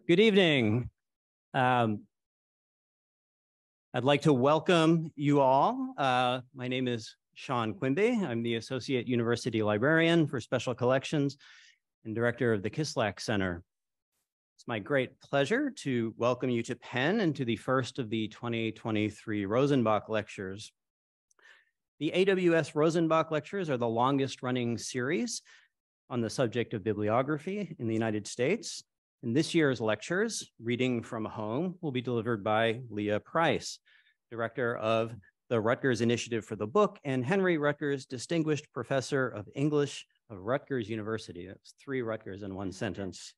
Good evening. I'd like to welcome you all. My name is Sean Quimby. I'm the Associate University Librarian for Special Collections and Director of the Kislak Center. It's my great pleasure to welcome you to Penn and to the first of the 2023 Rosenbach Lectures. The AWS Rosenbach Lectures are the longest running series on the subject of bibliography in the United States. And this year's lectures, Reading from Home, will be delivered by Leah Price, Director of the Rutgers Initiative for the Book and Henry Rutgers Distinguished Professor of English of Rutgers University. That's 3 Rutgers in one sentence.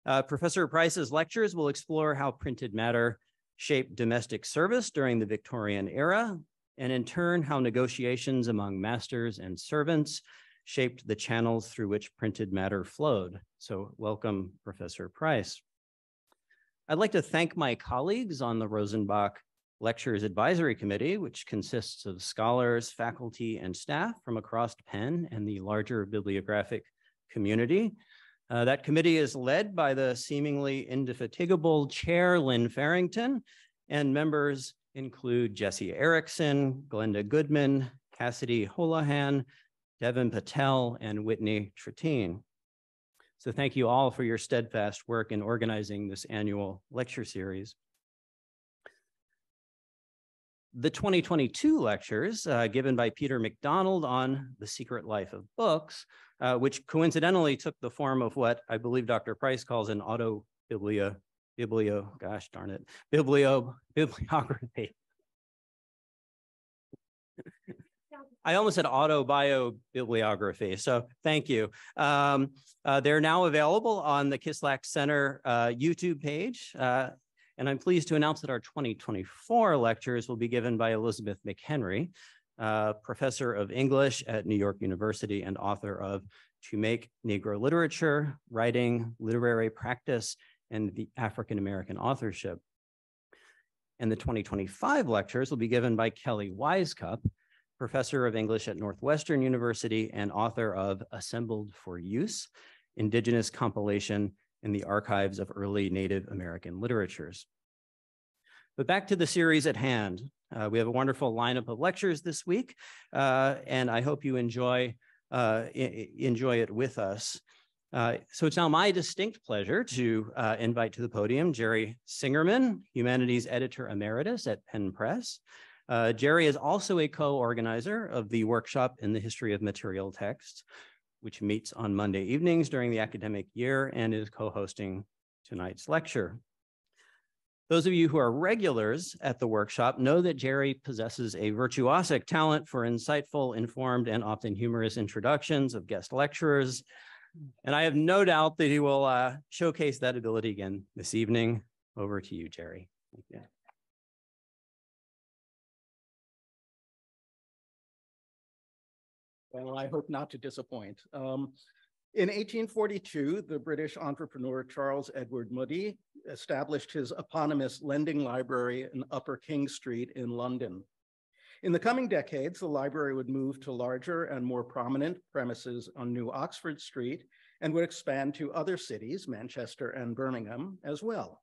Professor Price's lectures will explore how printed matter shaped domestic service during the Victorian era, and in turn, how negotiations among masters and servants shaped the channels through which printed matter flowed. So welcome, Professor Price. I'd like to thank my colleagues on the Rosenbach Lectures Advisory Committee, which consists of scholars, faculty, and staff from across Penn and the larger bibliographic community. That committee is led by the seemingly indefatigable Chair Lynn Farrington, and members include Jesse Erickson, Glenda Goodman, Cassidy Holohan, Devin Patel, and Whitney Tratine. So thank you all for your steadfast work in organizing this annual lecture series. The 2022 lectures given by Peter McDonald on The Secret Life of Books, which coincidentally took the form of what I believe Dr. Price calls an bibliography. I almost said autobibliography, so thank you. They're now available on the Kislak Center YouTube page, and I'm pleased to announce that our 2024 lectures will be given by Elizabeth McHenry, Professor of English at New York University and author of To Make Negro Literature, Writing, Literary Practice, and the African American Authorship. And the 2025 lectures will be given by Kelly Wisecup, Professor of English at Northwestern University and author of Assembled for Use, Indigenous Compilation in the Archives of Early Native American Literatures. But back to the series at hand. We have a wonderful lineup of lectures this week, and I hope you enjoy it with us. So it's now my distinct pleasure to invite to the podium Jerry Singerman, Humanities Editor Emeritus at Penn Press. Jerry is also a co-organizer of the workshop in the history of material texts, which meets on Monday evenings during the academic year and is co-hosting tonight's lecture. Those of you who are regulars at the workshop know that Jerry possesses a virtuosic talent for insightful, informed, and often humorous introductions of guest lecturers. And I have no doubt that he will showcase that ability again this evening. Over to you, Jerry. Thank you. Well, I hope not to disappoint. In 1842, the British entrepreneur Charles Edward Mudie established his eponymous lending library in Upper King Street in London. In the coming decades, the library would move to larger and more prominent premises on New Oxford Street and would expand to other cities, Manchester and Birmingham, as well.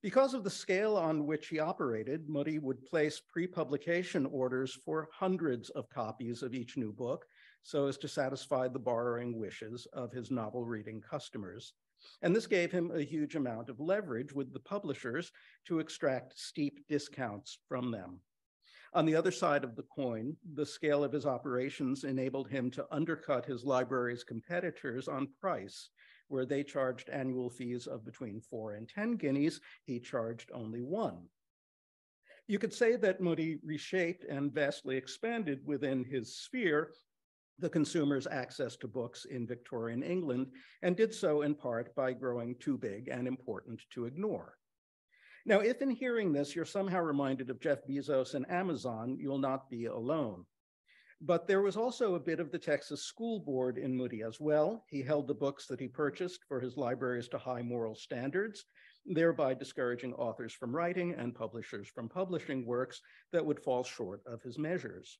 Because of the scale on which he operated, Mudie would place pre-publication orders for hundreds of copies of each new book so as to satisfy the borrowing wishes of his novel-reading customers. And this gave him a huge amount of leverage with the publishers to extract steep discounts from them. On the other side of the coin, the scale of his operations enabled him to undercut his library's competitors on price. Where they charged annual fees of between 4 and 10 guineas, he charged only 1. You could say that Mudie reshaped and vastly expanded within his sphere the consumer's access to books in Victorian England, and did so in part by growing too big and important to ignore. Now, if in hearing this, you're somehow reminded of Jeff Bezos and Amazon, you'll not be alone. But there was also a bit of the Texas School Board in Mudie as well. He held the books that he purchased for his libraries to high moral standards, thereby discouraging authors from writing and publishers from publishing works that would fall short of his measures.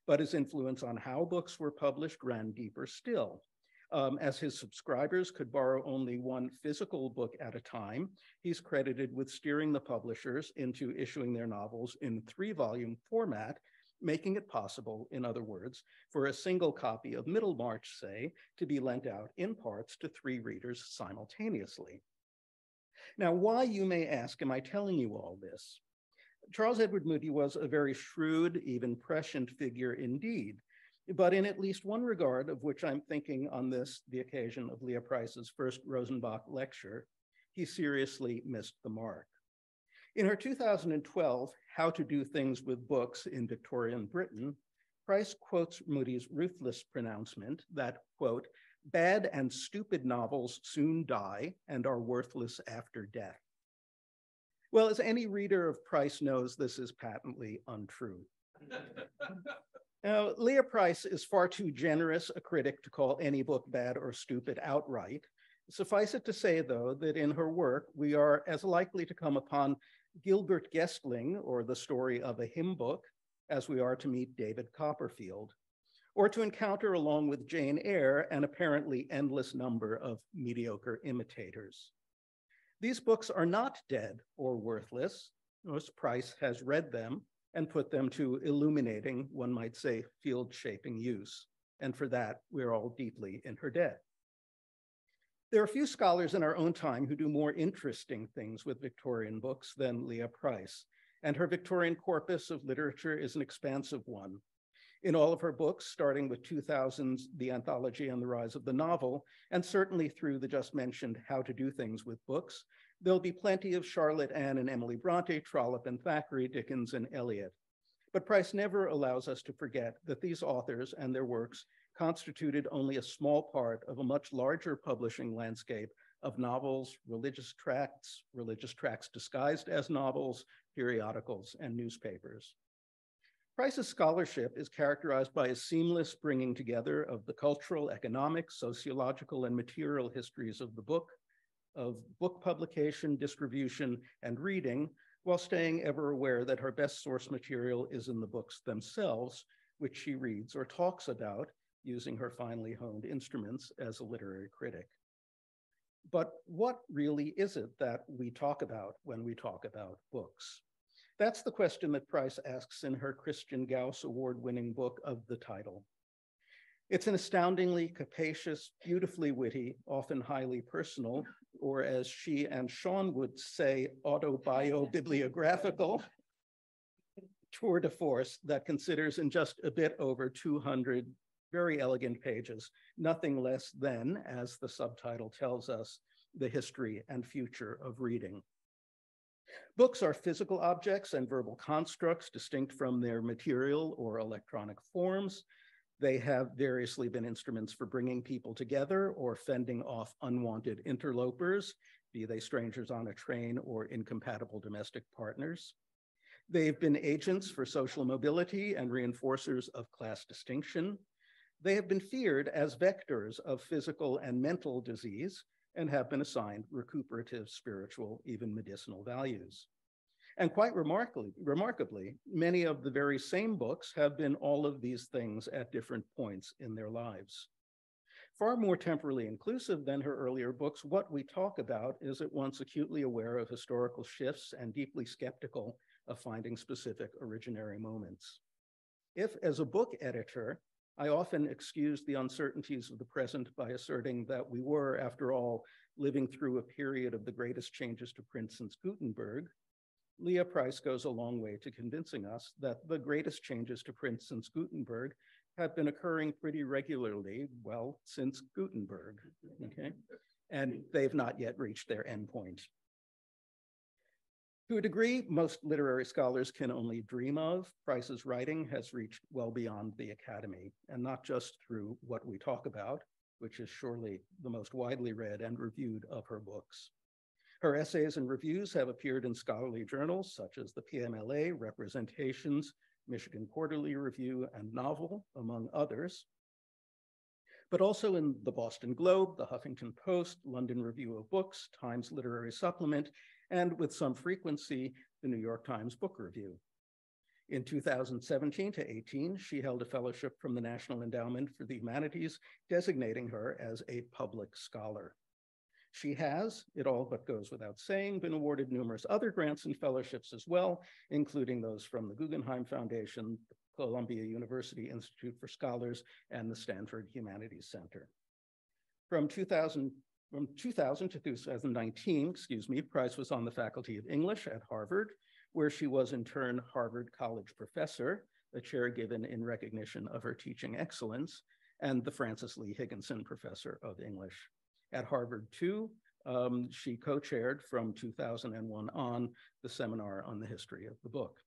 But his influence on how books were published ran deeper still. As his subscribers could borrow only one physical book at a time, he's credited with steering the publishers into issuing their novels in 3-volume format, making it possible, in other words, for a single copy of Middlemarch, say, to be lent out in parts to 3 readers simultaneously. Now, why, you may ask, am I telling you all this? Charles Edward Moody was a very shrewd, even prescient figure indeed, but in at least one regard, of which I'm thinking on this, the occasion of Leah Price's first Rosenbach lecture, he seriously missed the mark. In her 2012 How to Do Things with Books in Victorian Britain, Price quotes Moody's ruthless pronouncement that, quote, "bad and stupid novels soon die and are worthless after death." Well, as any reader of Price knows, this is patently untrue. Now, Leah Price is far too generous a critic to call any book bad or stupid outright. Suffice it to say, though, that in her work, we are as likely to come upon Gilbert Guestling, or The Story of a Hymn Book, as we are to meet David Copperfield, or to encounter, along with Jane Eyre, an apparently endless number of mediocre imitators. These books are not dead or worthless. Most Price has read them and put them to illuminating, one might say, field-shaping use. And for that, we're all deeply in her debt. There are few scholars in our own time who do more interesting things with Victorian books than Leah Price, and her Victorian corpus of literature is an expansive one. In all of her books, starting with 2000's The Anthology and the Rise of the Novel, and certainly through the just mentioned How to Do Things with Books, there'll be plenty of Charlotte Anne and Emily Bronte, Trollope and Thackeray, Dickens and Eliot. But Price never allows us to forget that these authors and their works constituted only a small part of a much larger publishing landscape of novels, religious tracts disguised as novels, periodicals, and newspapers. Price's scholarship is characterized by a seamless bringing together of the cultural, economic, sociological, and material histories of the book, of book publication, distribution, and reading, while staying ever aware that her best source material is in the books themselves, which she reads or talks about using her finely honed instruments as a literary critic. But what really is it that we talk about when we talk about books? That's the question that Price asks in her Christian Gauss award-winning book of the title. It's an astoundingly capacious, beautifully witty, often highly personal, or as she and Sean would say, autobiobibliographical tour de force that considers in just a bit over 200 very elegant pages, nothing less than, as the subtitle tells us, the history and future of reading. Books are physical objects and verbal constructs distinct from their material or electronic forms. They have variously been instruments for bringing people together or fending off unwanted interlopers, be they strangers on a train or incompatible domestic partners. They've been agents for social mobility and reinforcers of class distinction. They have been feared as vectors of physical and mental disease and have been assigned recuperative, spiritual, even medicinal values. And quite remarkably, many of the very same books have been all of these things at different points in their lives. Far more temporally inclusive than her earlier books, What We Talk About is at once acutely aware of historical shifts and deeply skeptical of finding specific originary moments. If, as a book editor, I often excuse the uncertainties of the present by asserting that we were, after all, living through a period of the greatest changes to print since Gutenberg, Leah Price goes a long way to convincing us that the greatest changes to print since Gutenberg have been occurring pretty regularly, well, since Gutenberg, okay? And they've not yet reached their endpoint. To a degree, most literary scholars can only dream of, Price's writing has reached well beyond the academy, and not just through What We Talk About, which is surely the most widely read and reviewed of her books. Her essays and reviews have appeared in scholarly journals such as the PMLA, Representations, Michigan Quarterly Review, and Novel, among others, but also in the Boston Globe, the Huffington Post, London Review of Books, Times Literary Supplement, and with some frequency, the New York Times Book Review. In 2017 to 18, she held a fellowship from the National Endowment for the Humanities, designating her as a public scholar. She has, it all but goes without saying, been awarded numerous other grants and fellowships as well, including those from the Guggenheim Foundation, Columbia University Institute for Scholars, and the Stanford Humanities Center. From 2000 to 2019, Price was on the faculty of English at Harvard, where she was in turn Harvard College professor, a chair given in recognition of her teaching excellence, and the Francis Lee Higginson Professor of English. At Harvard, too, she co-chaired from 2001 on the seminar on the history of the book.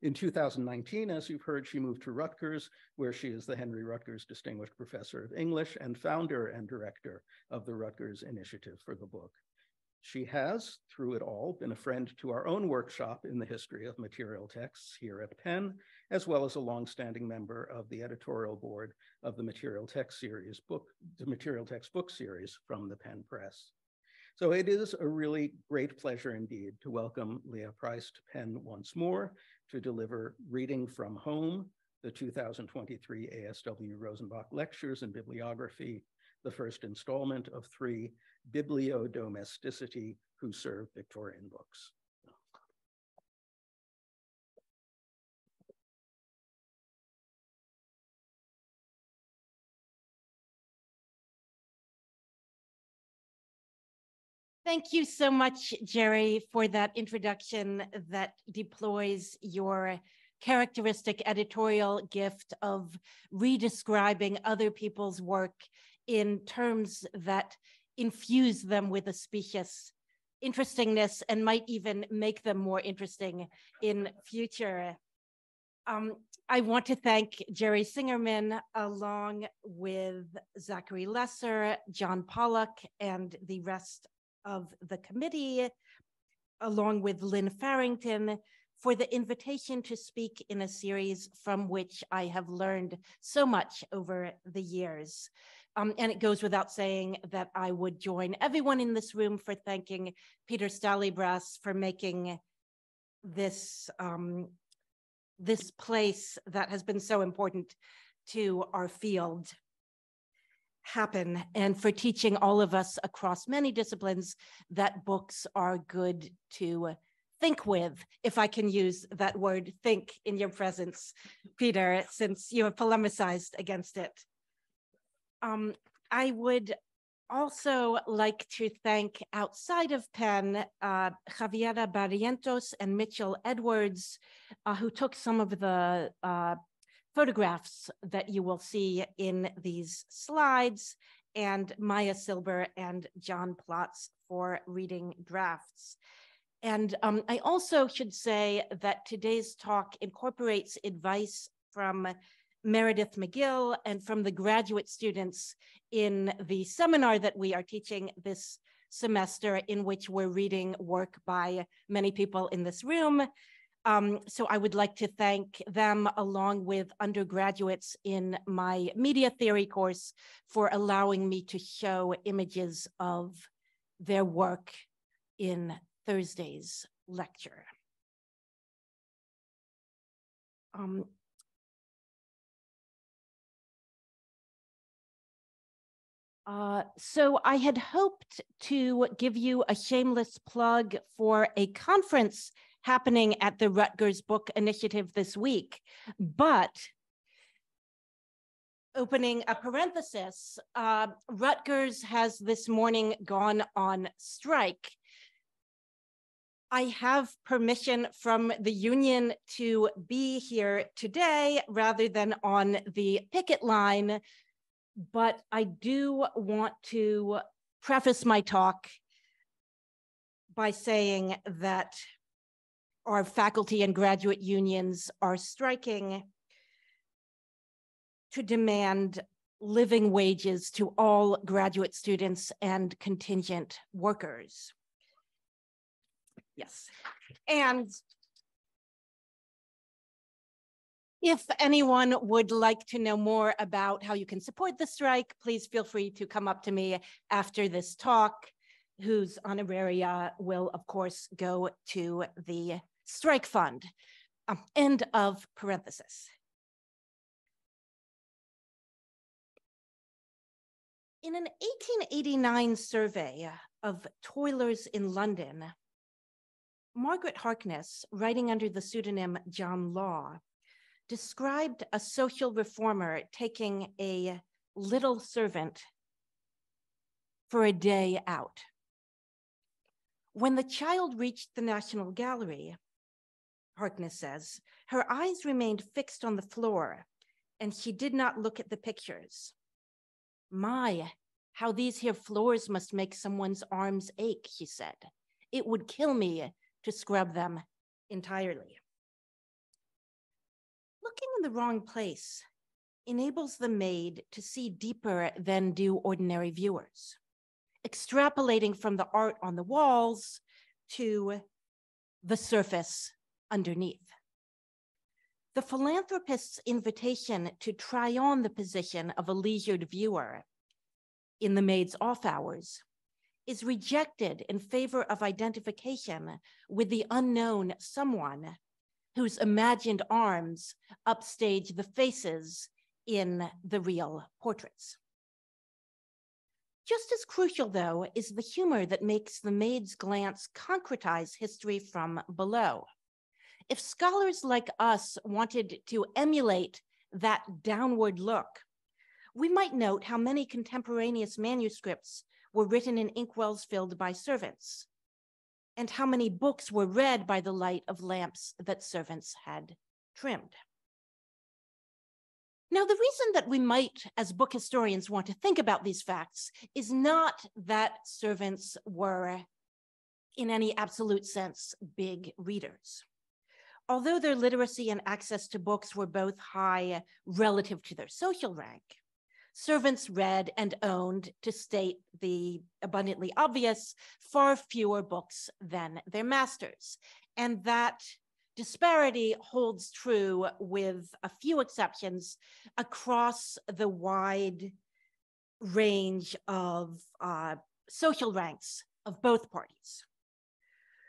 In 2019, as you've heard, she moved to Rutgers, where she is the Henry Rutgers Distinguished Professor of English and founder and director of the Rutgers Initiative for the Book. She has, through it all, been a friend to our own workshop in the history of material texts here at Penn, as well as a longstanding member of the editorial board of the Material Text Book Series from the Penn Press. So it is a really great pleasure indeed to welcome Leah Price to Penn once more to deliver Reading from Home, the 2023 A.S.W. Rosenbach Lectures in Bibliography, the first installment of 3 Bibliodomesticity, Who Serve Victorian Books. Thank you so much, Jerry, for that introduction that deploys your characteristic editorial gift of redescribing other people's work in terms that infuse them with a specious interestingness and might even make them more interesting in future. I want to thank Jerry Singerman, along with Zachary Lesser, John Pollock, and the rest of the committee, along with Lynn Farrington, for the invitation to speak in a series from which I have learned so much over the years. And it goes without saying that I would join everyone in this room for thanking Peter Stalybras for making this, this place that has been so important to our field happen, and for teaching all of us across many disciplines that books are good to think with, if I can use that word, think, in your presence, Peter, since you have polemicized against it. I would also like to thank, outside of Penn, Javiera Barrientos and Mitchell Edwards, who took some of the photographs that you will see in these slides, and Maya Silber and John Plotz for reading drafts. And I also should say that today's talk incorporates advice from Meredith McGill and from the graduate students in the seminar that we are teaching this semester, in which we're reading work by many people in this room. So I would like to thank them, along with undergraduates in my media theory course, for allowing me to show images of their work in Thursday's lecture. So I had hoped to give you a shameless plug for a conference happening at the Rutgers Book Initiative this week, but opening a parenthesis, Rutgers has this morning gone on strike. I have permission from the union to be here today rather than on the picket line, but I do want to preface my talk by saying that our faculty and graduate unions are striking to demand living wages to all graduate students and contingent workers. Yes, and if anyone would like to know more about how you can support the strike, please feel free to come up to me after this talk, whose honoraria will, of course, go to the strike fund. End of parenthesis. In an 1889 survey of toilers in London, Margaret Harkness, writing under the pseudonym John Law, described a social reformer taking a little servant for a day out. When the child reached the National Gallery, Harkness says, her eyes remained fixed on the floor and she did not look at the pictures. My, how these here floors must make someone's arms ache, she said. It would kill me to scrub them entirely. Looking in the wrong place enables the maid to see deeper than do ordinary viewers, extrapolating from the art on the walls to the surface underneath. The philanthropist's invitation to try on the position of a leisured viewer in the maid's off hours is rejected in favor of identification with the unknown someone whose imagined arms upstage the faces in the real portraits. Just as crucial, though, is the humor that makes the maid's glance concretize history from below. If scholars like us wanted to emulate that downward look, we might note how many contemporaneous manuscripts were written in inkwells filled by servants, and how many books were read by the light of lamps that servants had trimmed. Now, the reason that we might, as book historians, want to think about these facts is not that servants were, in any absolute sense, big readers. Although their literacy and access to books were both high relative to their social rank, servants read and owned, to state the abundantly obvious, far fewer books than their masters. And that disparity holds true, with a few exceptions, across the wide range of social ranks of both parties.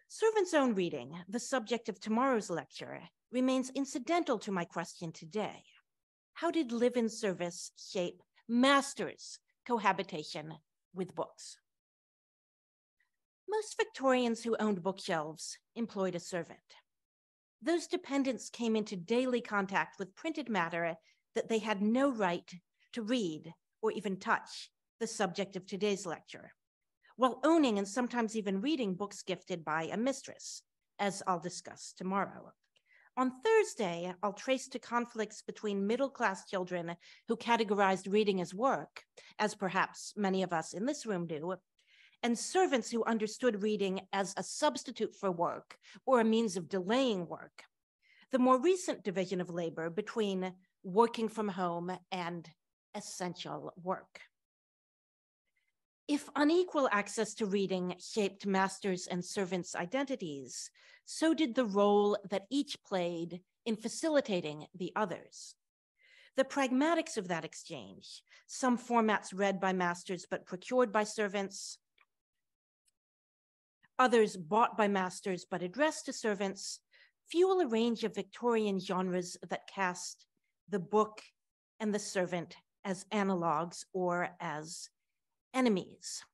Servants' own reading, the subject of tomorrow's lecture, remains incidental to my question today. How did live-in service shape masters' cohabitation with books? Most Victorians who owned bookshelves employed a servant. Those dependents came into daily contact with printed matter that they had no right to read or even touch, the subject of today's lecture, while owning and sometimes even reading books gifted by a mistress, as I'll discuss tomorrow. On Thursday, I'll trace to conflicts between middle-class children who categorized reading as work, as perhaps many of us in this room do, and servants who understood reading as a substitute for work or a means of delaying work, the more recent division of labor between working from home and essential work. If unequal access to reading shaped masters' and servants' identities, so did the role that each played in facilitating the others. The pragmatics of that exchange, some formats read by masters but procured by servants, others bought by masters but addressed to servants, fuel a range of Victorian genres that cast the book and the servant as analogs or as enemies.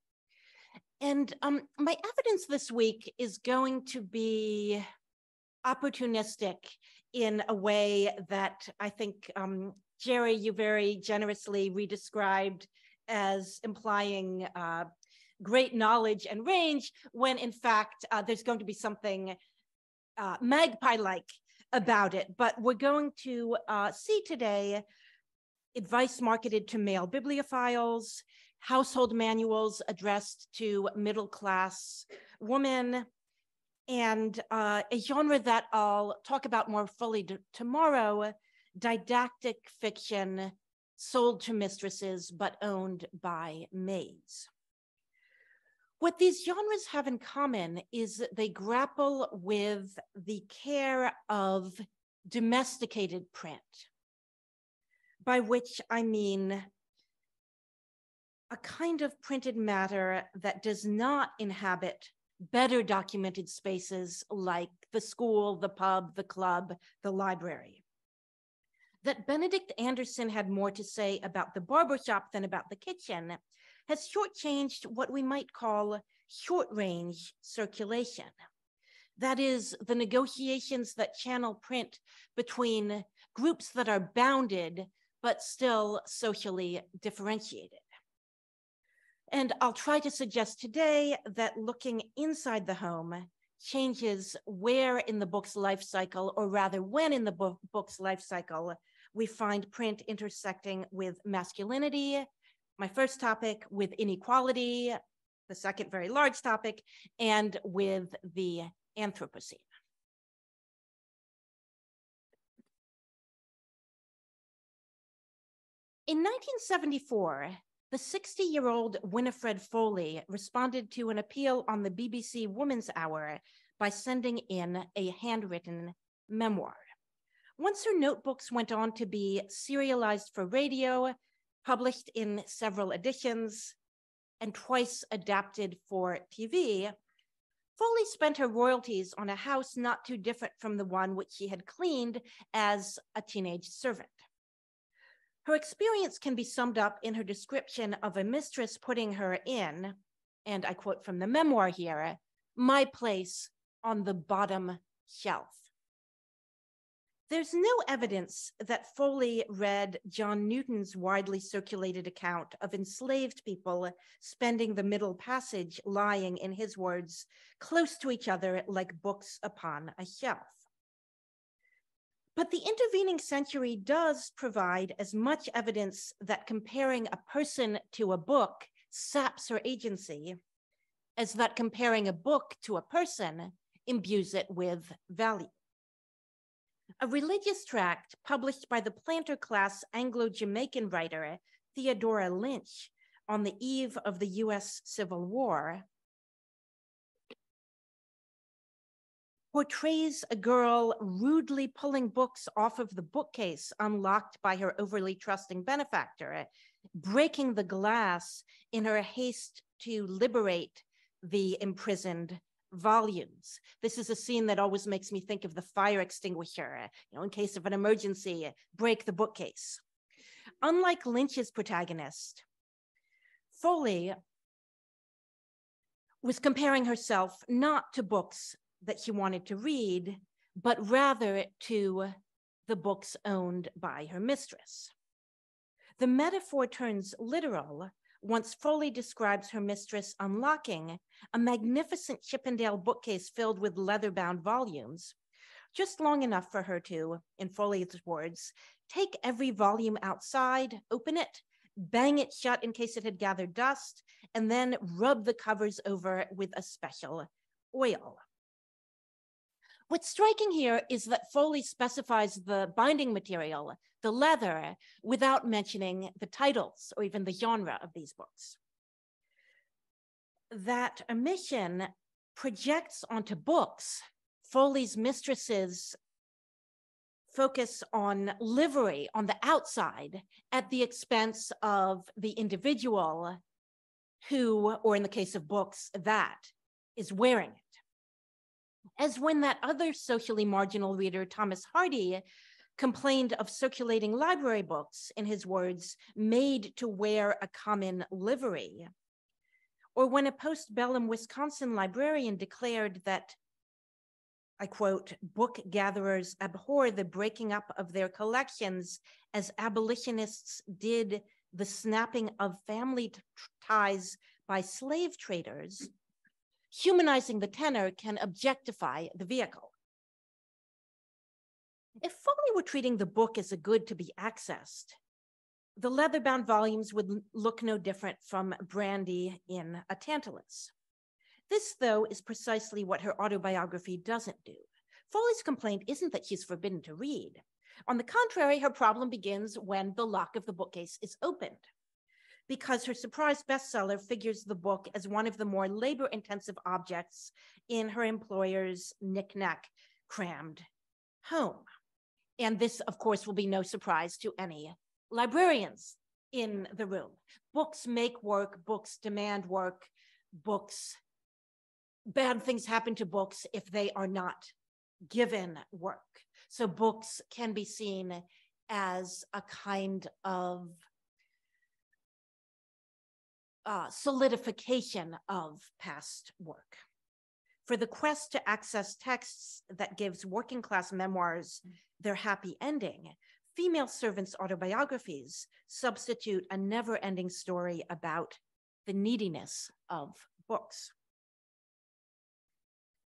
And my evidence this week is going to be opportunistic in a way that I think, Jerry, you very generously redescribed as implying great knowledge and range, when in fact, there's going to be something magpie-like about it. But we're going to see today advice marketed to male bibliophiles, household manuals addressed to middle-class women, and a genre that I'll talk about more fully tomorrow, didactic fiction sold to mistresses but owned by maids. What these genres have in common is that they grapple with the care of domesticated print, by which I mean a kind of printed matter that does not inhabit better documented spaces like the school, the pub, the club, the library. That Benedict Anderson had more to say about the barbershop than about the kitchen has shortchanged what we might call short-range circulation. That is, the negotiations that channel print between groups that are bounded but still socially differentiated. And I'll try to suggest today that looking inside the home changes where in the book's life cycle, or rather when in the book's life cycle, we find print intersecting with masculinity, my first topic, with inequality, the second very large topic, and with the Anthropocene. In 1974, the 60-year-old Winifred Foley responded to an appeal on the BBC Woman's Hour by sending in a handwritten memoir. Once her notebooks went on to be serialized for radio, published in several editions, and twice adapted for TV, Foley spent her royalties on a house not too different from the one which she had cleaned as a teenage servant. Her experience can be summed up in her description of a mistress putting her in, and I quote from the memoir here, "my place on the bottom shelf." There's no evidence that Foley read John Newton's widely circulated account of enslaved people spending the Middle Passage lying, in his words, close to each other like books upon a shelf. But the intervening century does provide as much evidence that comparing a person to a book saps her agency as that comparing a book to a person imbues it with value. A religious tract published by the planter class Anglo-Jamaican writer Theodora Lynch on the eve of the US Civil War portrays a girl rudely pulling books off of the bookcase unlocked by her overly trusting benefactor, breaking the glass in her haste to liberate the imprisoned volumes. This is a scene that always makes me think of the fire extinguisher, in case of an emergency, break the bookcase. Unlike Lynch's protagonist, Foley was comparing herself not to books that she wanted to read, but rather to the books owned by her mistress. The metaphor turns literal once Foley describes her mistress unlocking a magnificent Chippendale bookcase filled with leather-bound volumes, just long enough for her to, in Foley's words, take every volume outside, open it, bang it shut in case it had gathered dust, and then rub the covers over with a special oil. What's striking here is that Foley specifies the binding material, the leather, without mentioning the titles or even the genre of these books. That omission projects onto books Foley's mistresses focus on livery on the outside at the expense of the individual who, or in the case of books, that is wearing it. As when that other socially marginal reader, Thomas Hardy, complained of circulating library books, in his words, made to wear a common livery. Or when a postbellum Wisconsin librarian declared that, I quote, book gatherers abhor the breaking up of their collections as abolitionists did the snapping of family ties by slave traders. Humanizing the tenor can objectify the vehicle. If Foley were treating the book as a good to be accessed, the leather-bound volumes would look no different from brandy in a Tantalus. This, though, is precisely what her autobiography doesn't do. Foley's complaint isn't that she's forbidden to read. On the contrary, her problem begins when the lock of the bookcase is opened, because her surprise bestseller figures the book as one of the more labor-intensive objects in her employer's knick-knack crammed home. And this, of course, will be no surprise to any librarians in the room. Books make work, books demand work, books bad things happen to books if they are not given work. So books can be seen as a kind of solidification of past work. For the quest to access texts that gives working class memoirs their happy ending, female servants' autobiographies substitute a never-ending story about the neediness of books.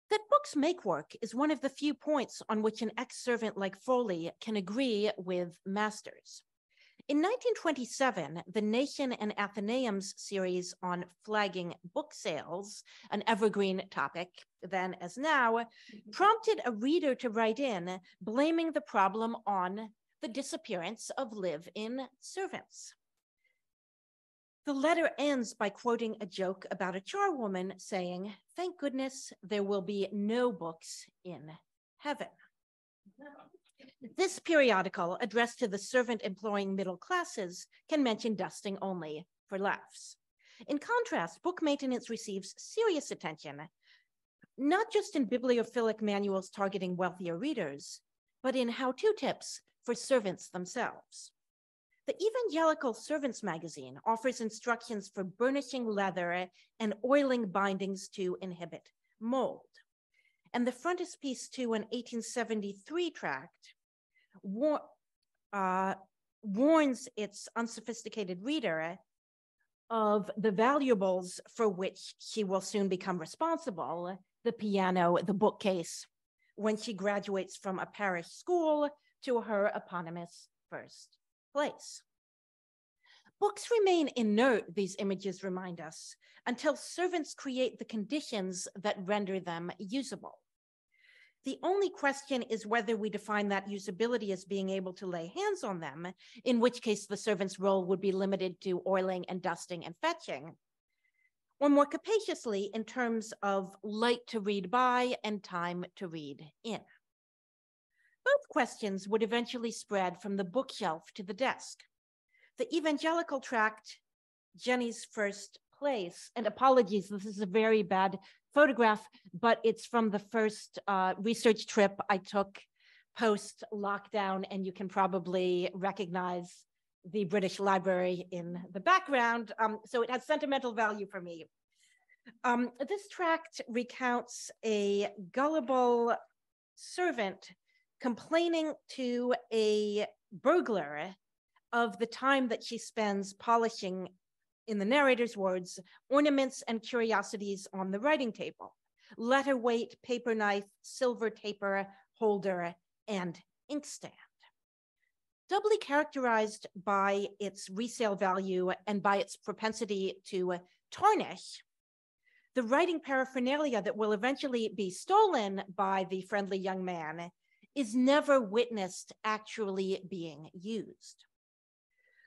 That books make work is one of the few points on which an ex-servant like Foley can agree with masters. In 1927, the Nation and Athenaeum's series on flagging book sales, an evergreen topic then as now, prompted a reader to write in blaming the problem on the disappearance of live-in servants. The letter ends by quoting a joke about a charwoman saying, "Thank goodness there will be no books in heaven." This periodical, addressed to the servant-employing middle classes, can mention dusting only for laughs. In contrast, book maintenance receives serious attention, not just in bibliophilic manuals targeting wealthier readers, but in how-to tips for servants themselves. The Evangelical Servants magazine offers instructions for burnishing leather and oiling bindings to inhibit mold. And the frontispiece to an 1873 tract warns its unsophisticated reader of the valuables for which she will soon become responsible, the piano, the bookcase, when she graduates from a parish school to her eponymous first place. Books remain inert, these images remind us, until servants create the conditions that render them usable. The only question is whether we define that usability as being able to lay hands on them, in which case the servant's role would be limited to oiling and dusting and fetching, or more capaciously in terms of light to read by and time to read in. Both questions would eventually spread from the bookshelf to the desk. The evangelical tract, Jenny's First Place, and apologies, this is a very bad photograph, but it's from the first research trip I took post-lockdown, and you can probably recognize the British Library in the background, so it has sentimental value for me. This tract recounts a gullible servant complaining to a burglar of the time that she spends polishing, in the narrator's words, ornaments and curiosities on the writing table, letter weight, paper knife, silver taper holder, and inkstand. Doubly characterized by its resale value and by its propensity to tarnish, the writing paraphernalia that will eventually be stolen by the friendly young man is never witnessed actually being used.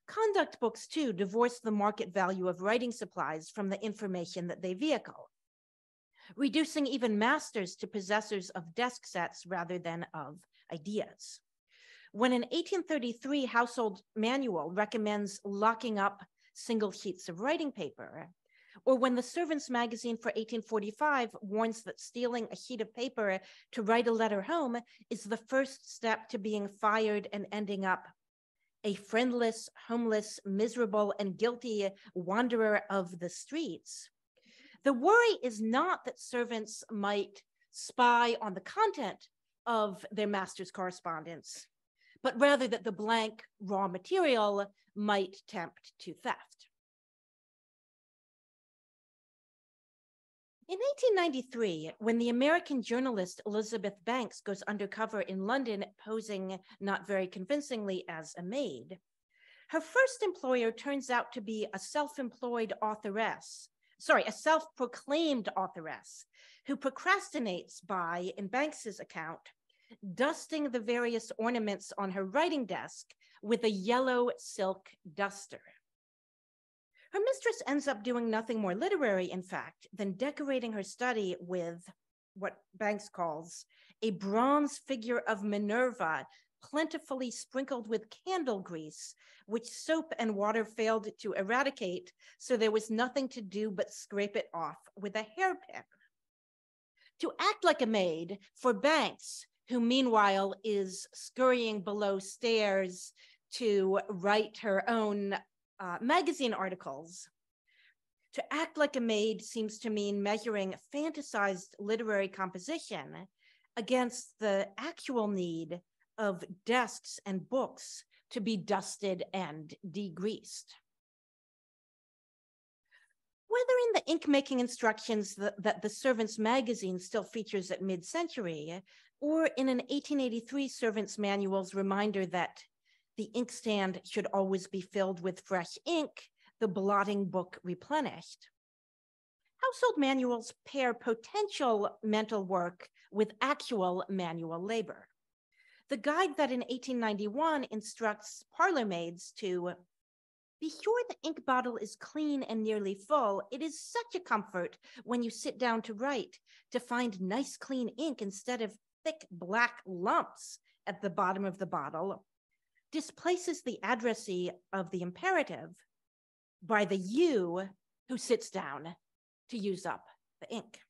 Conduct books, too, divorce the market value of writing supplies from the information that they vehicle, reducing even masters to possessors of desk sets rather than of ideas. When an 1833 household manual recommends locking up single sheets of writing paper, or when the Servants magazine for 1845 warns that stealing a sheet of paper to write a letter home is the first step to being fired and ending up a friendless, homeless, miserable, and guilty wanderer of the streets, the worry is not that servants might spy on the content of their master's correspondence, but rather that the blank raw material might tempt to theft. In 1893, when the American journalist Elizabeth Banks goes undercover in London, posing not very convincingly as a maid, her first employer turns out to be a self-proclaimed authoress, who procrastinates by, in Banks's account, dusting the various ornaments on her writing desk with a yellow silk duster. Her mistress ends up doing nothing more literary, in fact, than decorating her study with what Banks calls a bronze figure of Minerva, plentifully sprinkled with candle grease, which soap and water failed to eradicate, so there was nothing to do but scrape it off with a hairpin. To act like a maid for Banks, who meanwhile is scurrying below stairs to write her own magazine articles. To act like a maid seems to mean measuring fantasized literary composition against the actual need of desks and books to be dusted and degreased. Whether in the ink-making instructions that the Servants magazine still features at mid-century, or in an 1883 Servants manual's reminder that the inkstand should always be filled with fresh ink, the blotting book replenished. Household manuals pair potential mental work with actual manual labor. The guide that in 1891 instructs parlor maids to be sure the ink bottle is clean and nearly full. It is such a comfort when you sit down to write to find nice clean ink instead of thick black lumps at the bottom of the bottle, displaces the addressee of the imperative by the you who sits down to use up the ink.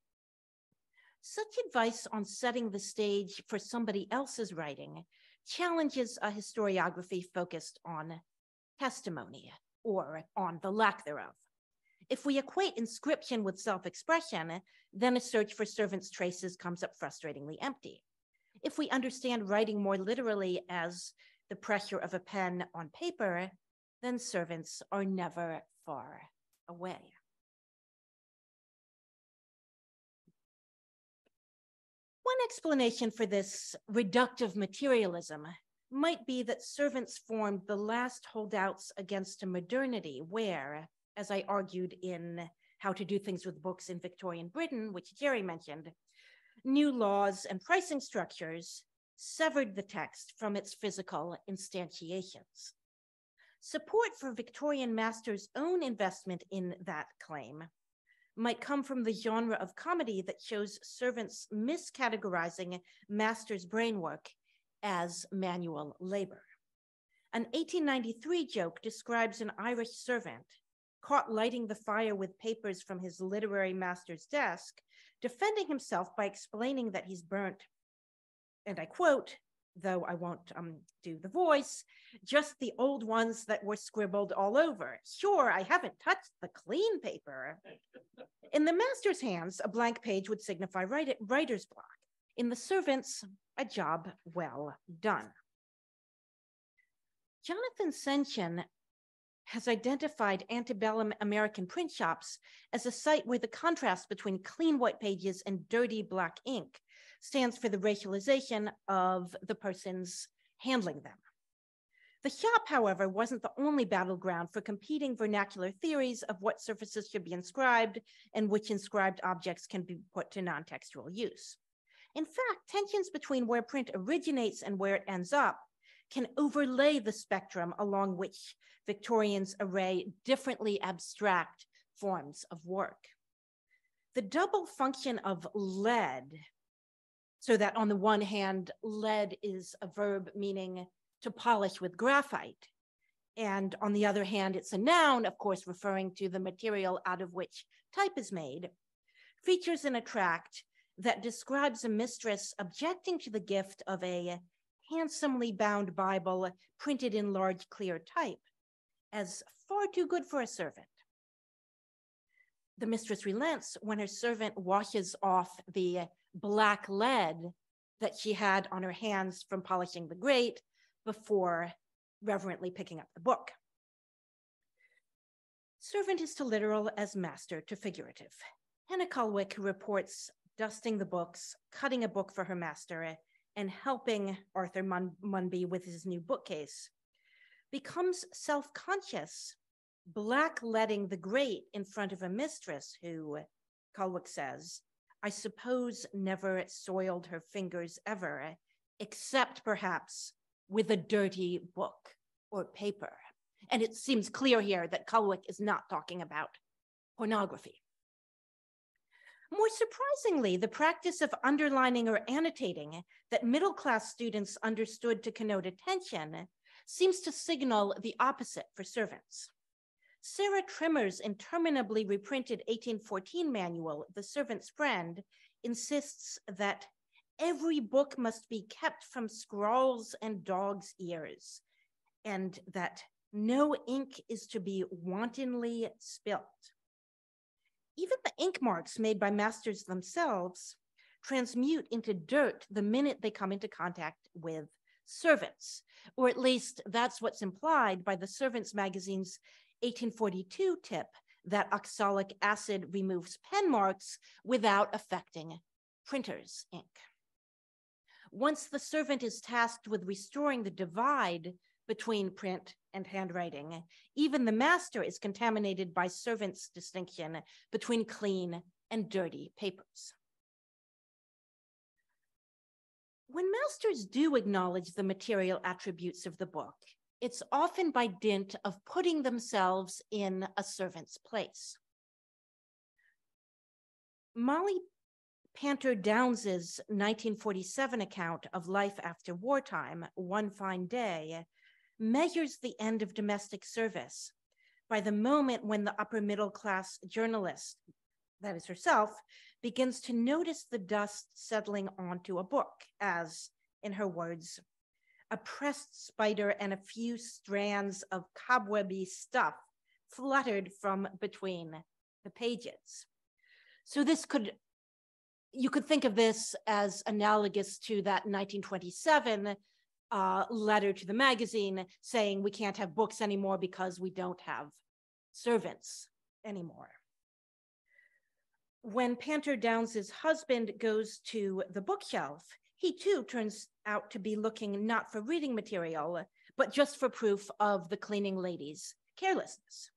Such advice on setting the stage for somebody else's writing challenges a historiography focused on testimony or on the lack thereof. If we equate inscription with self-expression, then a search for servants' traces comes up frustratingly empty. If we understand writing more literally as the pressure of a pen on paper, then servants are never far away. One explanation for this reductive materialism might be that servants formed the last holdouts against a modernity where, as I argued in How to Do Things with Books in Victorian Britain, which Jerry mentioned, new laws and pricing structures severed the text from its physical instantiations. Support for Victorian masters' own investment in that claim might come from the genre of comedy that shows servants miscategorizing masters' brainwork as manual labor. An 1893 joke describes an Irish servant caught lighting the fire with papers from his literary master's desk, defending himself by explaining that he's burnt, and I quote, though I won't do the voice, just the old ones that were scribbled all over. Sure, I haven't touched the clean paper. In the master's hands, a blank page would signify writer's block. In the servants, a job well done. Jonathan Senchen has identified antebellum American print shops as a site where the contrast between clean white pages and dirty black ink stands for the racialization of the persons handling them. The shop, however, wasn't the only battleground for competing vernacular theories of what surfaces should be inscribed and which inscribed objects can be put to non-textual use. In fact, tensions between where print originates and where it ends up can overlay the spectrum along which Victorians array differently abstract forms of work. The double function of lead, so that on the one hand, lead is a verb meaning to polish with graphite, and on the other hand, it's a noun, of course, referring to the material out of which type is made, features in a tract that describes a mistress objecting to the gift of a handsomely bound Bible printed in large clear type as far too good for a servant. The mistress relents when her servant washes off the black lead that she had on her hands from polishing the grate before reverently picking up the book. Servant is to literal as master to figurative. Hannah Culwick, who reports dusting the books, cutting a book for her master, and helping Arthur Munby with his new bookcase, becomes self-conscious, blackleading the grate in front of a mistress who, Culwick says, I suppose never soiled her fingers ever, except perhaps with a dirty book or paper. And it seems clear here that Culwick is not talking about pornography. More surprisingly, the practice of underlining or annotating that middle-class students understood to connote attention seems to signal the opposite for servants. Sarah Trimmer's interminably reprinted 1814 manual, The Servant's Friend, insists that every book must be kept from scrawls and dogs' ears, and that no ink is to be wantonly spilt. Even the ink marks made by masters themselves transmute into dirt the minute they come into contact with servants, or at least that's what's implied by the Servants magazine's 1842 tip that oxalic acid removes pen marks without affecting printer's ink. Once the servant is tasked with restoring the divide between print and handwriting, even the master is contaminated by servant's distinction between clean and dirty papers. When masters do acknowledge the material attributes of the book, it's often by dint of putting themselves in a servant's place. Molly Panter Downes's 1947 account of life after wartime, One Fine Day, measures the end of domestic service by the moment when the upper middle class journalist, that is herself, begins to notice the dust settling onto a book as, in her words, a pressed spider and a few strands of cobwebby stuff fluttered from between the pages. So you could think of this as analogous to that 1927 letter to the magazine saying we can't have books anymore because we don't have servants anymore. When Panter Downes's husband goes to the bookshelf, he too turns out to be looking not for reading material, but just for proof of the cleaning lady's carelessness.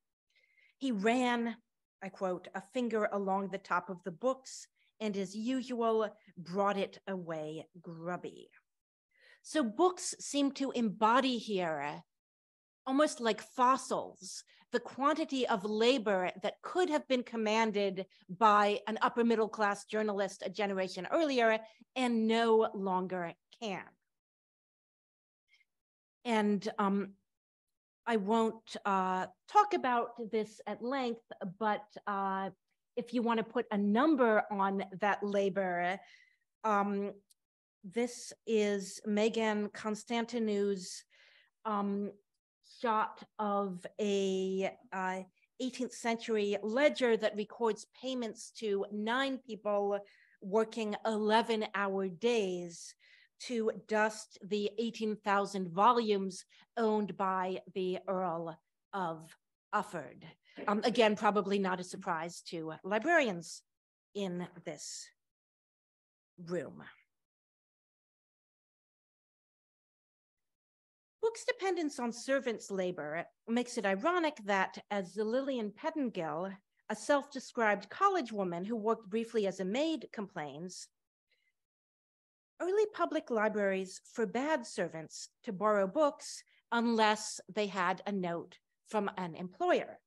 He ran, I quote, a finger along the top of the books and as usual, brought it away grubby. So books seem to embody here, almost like fossils, the quantity of labor that could have been commanded by an upper middle class journalist a generation earlier and no longer can. And I won't talk about this at length, but if you want to put a number on that labor, this is Megan Constantinou's shot of a 18th century ledger that records payments to 9 people working 11-hour days to dust the 18,000 volumes owned by the Earl of Ufford. Again, probably not a surprise to librarians in this room. Books' dependence on servants' labor makes it ironic that, as Lillian Pettingill, a self-described college woman who worked briefly as a maid, complains, early public libraries forbade servants to borrow books unless they had a note from an employer.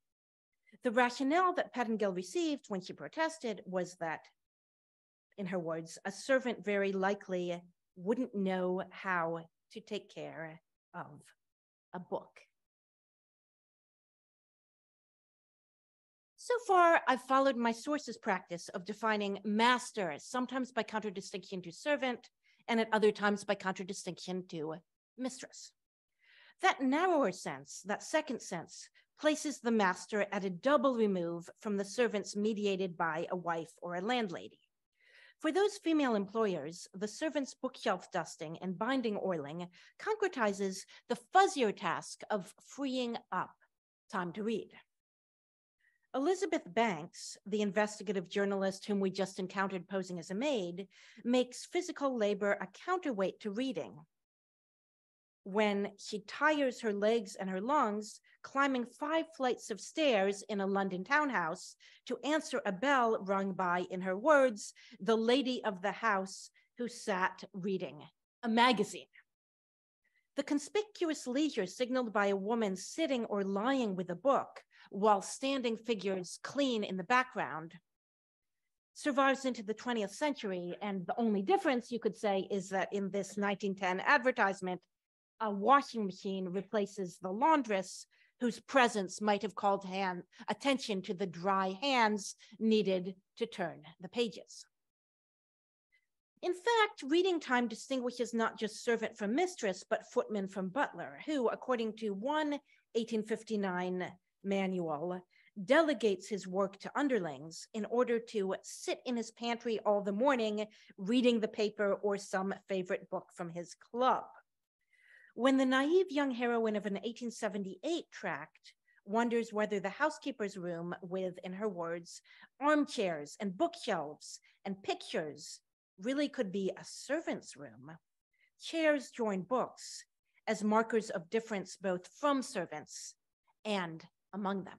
The rationale that Pettingill received when she protested was that, in her words, a servant very likely wouldn't know how to take care of a book. So far, I've followed my sources practice of defining master, sometimes by contradistinction to servant, and at other times by contradistinction to mistress. That narrower sense, that second sense, places the master at a double remove from the servants mediated by a wife or a landlady. For those female employers, the servant's bookshelf dusting and binding oiling concretizes the fuzzier task of freeing up time to read. Elizabeth Banks, the investigative journalist whom we just encountered posing as a maid, makes physical labor a counterweight to reading. When she tires her legs and her lungs, climbing 5 flights of stairs in a London townhouse to answer a bell rung by, in her words, the lady of the house who sat reading a magazine. The conspicuous leisure signaled by a woman sitting or lying with a book while standing figures clean in the background survives into the 20th century. And the only difference, you could say, is that in this 1910 advertisement, a washing machine replaces the laundress whose presence might have called attention to the dry hands needed to turn the pages. In fact, reading time distinguishes not just servant from mistress, but footman from butler, who, according to one 1859 manual, delegates his work to underlings in order to sit in his pantry all the morning, reading the paper or some favorite book from his club. When the naive young heroine of an 1878 tract wonders whether the housekeeper's room with, in her words, armchairs and bookshelves and pictures really could be a servant's room, chairs join books as markers of difference both from servants and among them.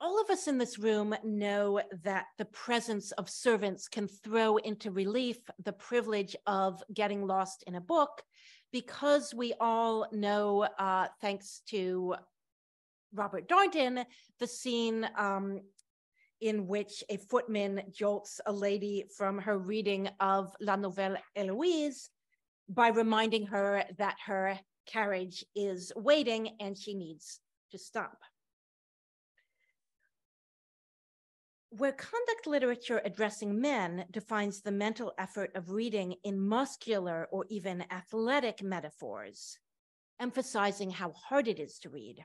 All of us in this room know that the presence of servants can throw into relief the privilege of getting lost in a book, because we all know, thanks to Robert Darnton, the scene in which a footman jolts a lady from her reading of La Nouvelle Héloïse by reminding her that her carriage is waiting and she needs to stop. Where conduct literature addressing men defines the mental effort of reading in muscular or even athletic metaphors, emphasizing how hard it is to read,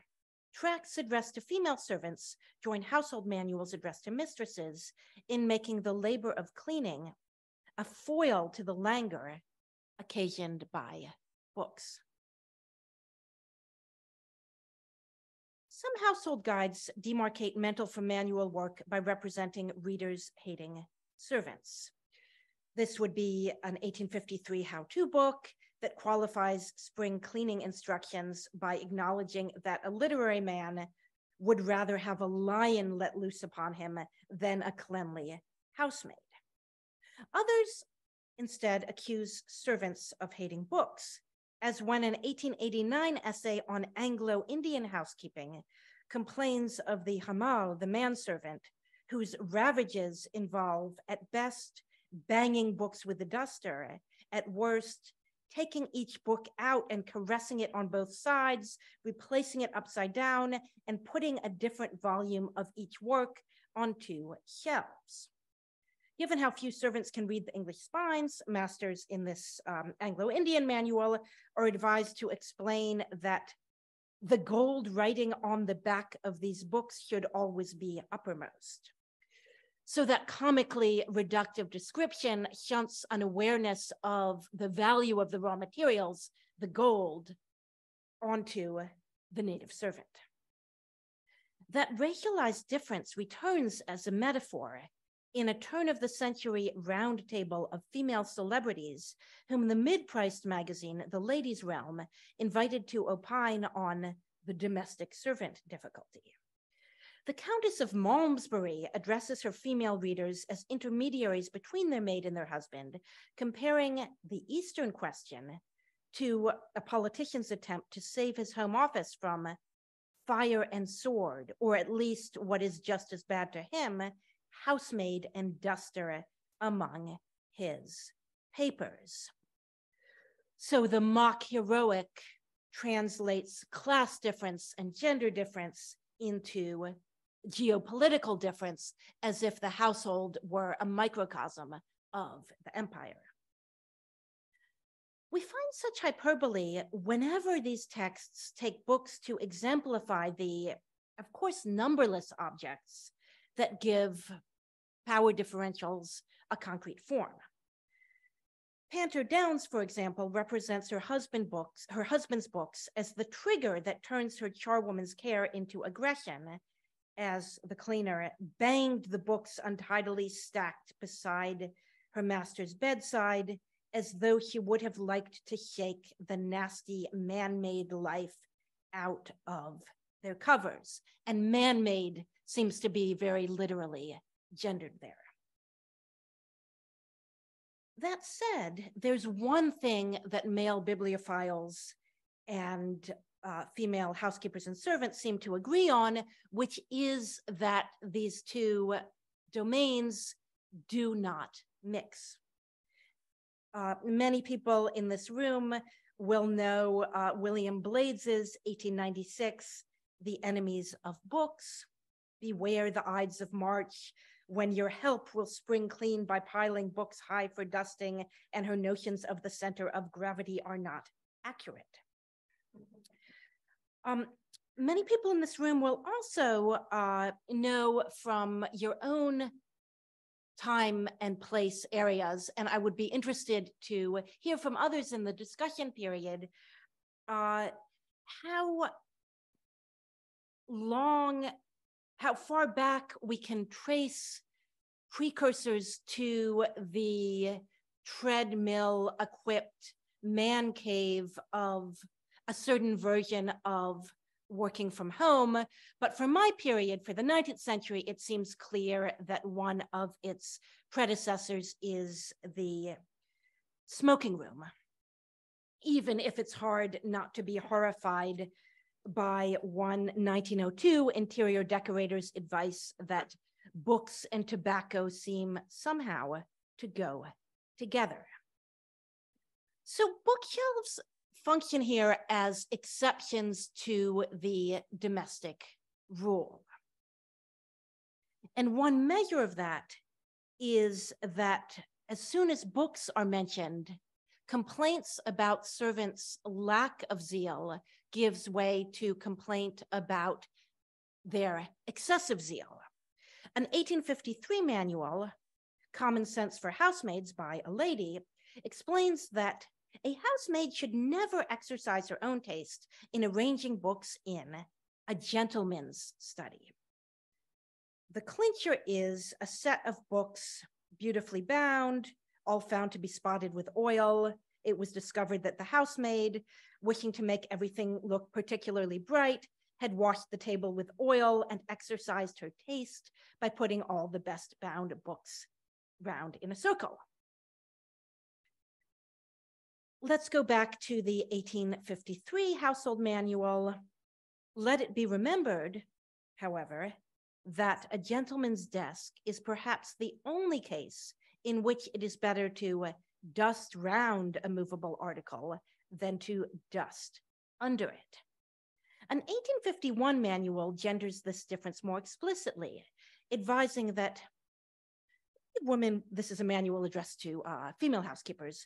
tracts addressed to female servants join household manuals addressed to mistresses in making the labor of cleaning a foil to the languor occasioned by books. Some household guides demarcate mental from manual work by representing readers hating servants. This would be an 1853 how-to book that qualifies spring cleaning instructions by acknowledging that a literary man would rather have a lion let loose upon him than a cleanly housemaid. Others instead accuse servants of hating books, as when an 1889 essay on Anglo-Indian housekeeping complains of the hamal, the manservant, whose ravages involve, at best, banging books with the duster, at worst, taking each book out and caressing it on both sides, replacing it upside down, and putting a different volume of each work onto shelves. Given how few servants can read the English spines, masters in this Anglo-Indian manual are advised to explain that the gold writing on the back of these books should always be uppermost. So that comically reductive description shunts an awareness of the value of the raw materials, the gold, onto the native servant. That racialized difference returns as a metaphor in a turn-of-the-century roundtable of female celebrities whom the mid-priced magazine, The Ladies' Realm, invited to opine on the domestic servant difficulty. The Countess of Malmesbury addresses her female readers as intermediaries between their maid and their husband, comparing the Eastern question to a politician's attempt to save his home office from fire and sword, or at least what is just as bad to him, housemaid and duster among his papers. So the mock heroic translates class difference and gender difference into geopolitical difference, as if the household were a microcosm of the empire. We find such hyperbole whenever these texts take books to exemplify the, of course, numberless objects that give power differentials a concrete form. Panter Downs, for example, represents her husband's books as the trigger that turns her charwoman's care into aggression, as the cleaner banged the books untidily stacked beside her master's bedside, as though she would have liked to shake the nasty man-made life out of their covers. And man-made seems to be very literally gendered there. That said, there's one thing that male bibliophiles and female housekeepers and servants seem to agree on, which is that these two domains do not mix. Many people in this room will know William Blades's 1896, The Enemies of Books, beware the Ides of March, when your help will spring clean by piling books high for dusting, and her notions of the center of gravity are not accurate. Many people in this room will also know from your own time and place areas, and I would be interested to hear from others in the discussion period, how far back we can trace precursors to the treadmill-equipped man cave of a certain version of working from home. But for my period, for the 19th century, it seems clear that one of its predecessors is the smoking room, even if it's hard not to be horrified by one 1902 interior decorator's advice that books and tobacco seem somehow to go together. So bookshelves function here as exceptions to the domestic rule. And one measure of that is that as soon as books are mentioned, complaints about servants' lack of zeal gives way to complaint about their excessive zeal. An 1853 manual, Common Sense for Housemaids by a lady, explains that a housemaid should never exercise her own taste in arranging books in a gentleman's study. The clincher is a set of books beautifully bound, all found to be spotted with oil. It was discovered that the housemaid, wishing to make everything look particularly bright, had washed the table with oil and exercised her taste by putting all the best bound books round in a circle. Let's go back to the 1853 household manual. Let it be remembered, however, that a gentleman's desk is perhaps the only case in which it is better to dust round a movable article than to dust under it. An 1851 manual genders this difference more explicitly, advising that women, this is a manual addressed to female housekeepers,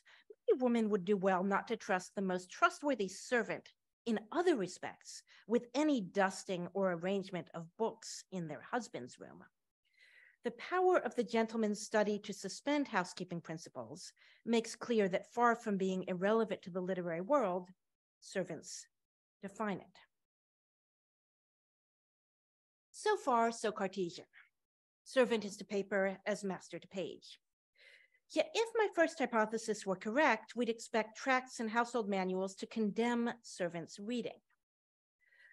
a woman would do well not to trust the most trustworthy servant in other respects with any dusting or arrangement of books in their husband's room. The power of the gentleman's study to suspend housekeeping principles makes clear that far from being irrelevant to the literary world, servants define it. So far, so Cartesian. Servant is to paper as master to page. Yet if my first hypothesis were correct, we'd expect tracts and household manuals to condemn servants' reading.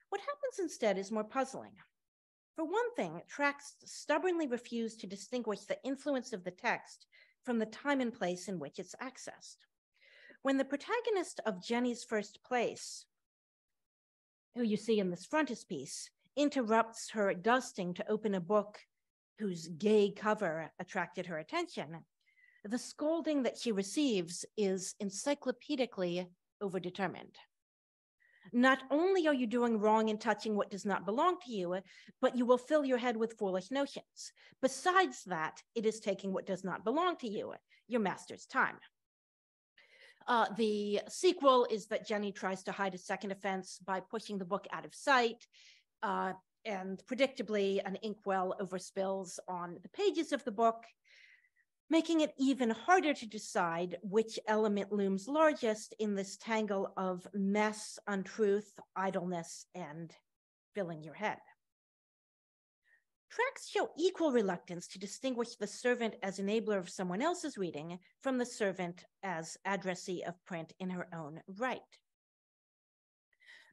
What happens instead is more puzzling. For one thing, tracts stubbornly refuse to distinguish the influence of the text from the time and place in which it's accessed. When the protagonist of Jenny's First Place, who you see in this frontispiece, interrupts her dusting to open a book whose gay cover attracted her attention, the scolding that she receives is encyclopedically overdetermined. Not only are you doing wrong in touching what does not belong to you, but you will fill your head with foolish notions. Besides that, it is taking what does not belong to you, your master's time. The sequel is that Jenny tries to hide a second offense by pushing the book out of sight, and predictably an inkwell overspills on the pages of the book, making it even harder to decide which element looms largest in this tangle of mess, untruth, idleness, and filling your head. Tracts show equal reluctance to distinguish the servant as enabler of someone else's reading from the servant as addressee of print in her own right.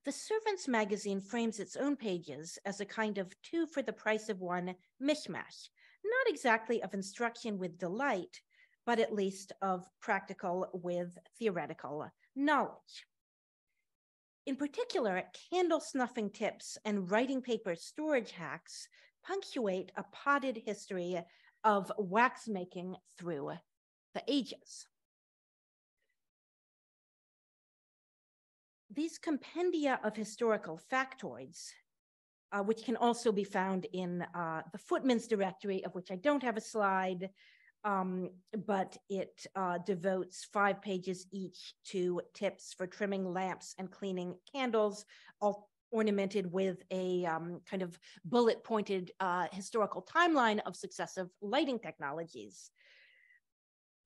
The Servants magazine frames its own pages as a kind of two for the price of one mishmash, not exactly of instruction with delight, but at least of practical with theoretical knowledge. In particular, candle snuffing tips and writing paper storage hacks punctuate a potted history of wax making through the ages. These compendia of historical factoids which can also be found in the Footman's Directory, of which I don't have a slide, but it devotes 5 pages each to tips for trimming lamps and cleaning candles, all ornamented with a kind of bullet-pointed historical timeline of successive lighting technologies.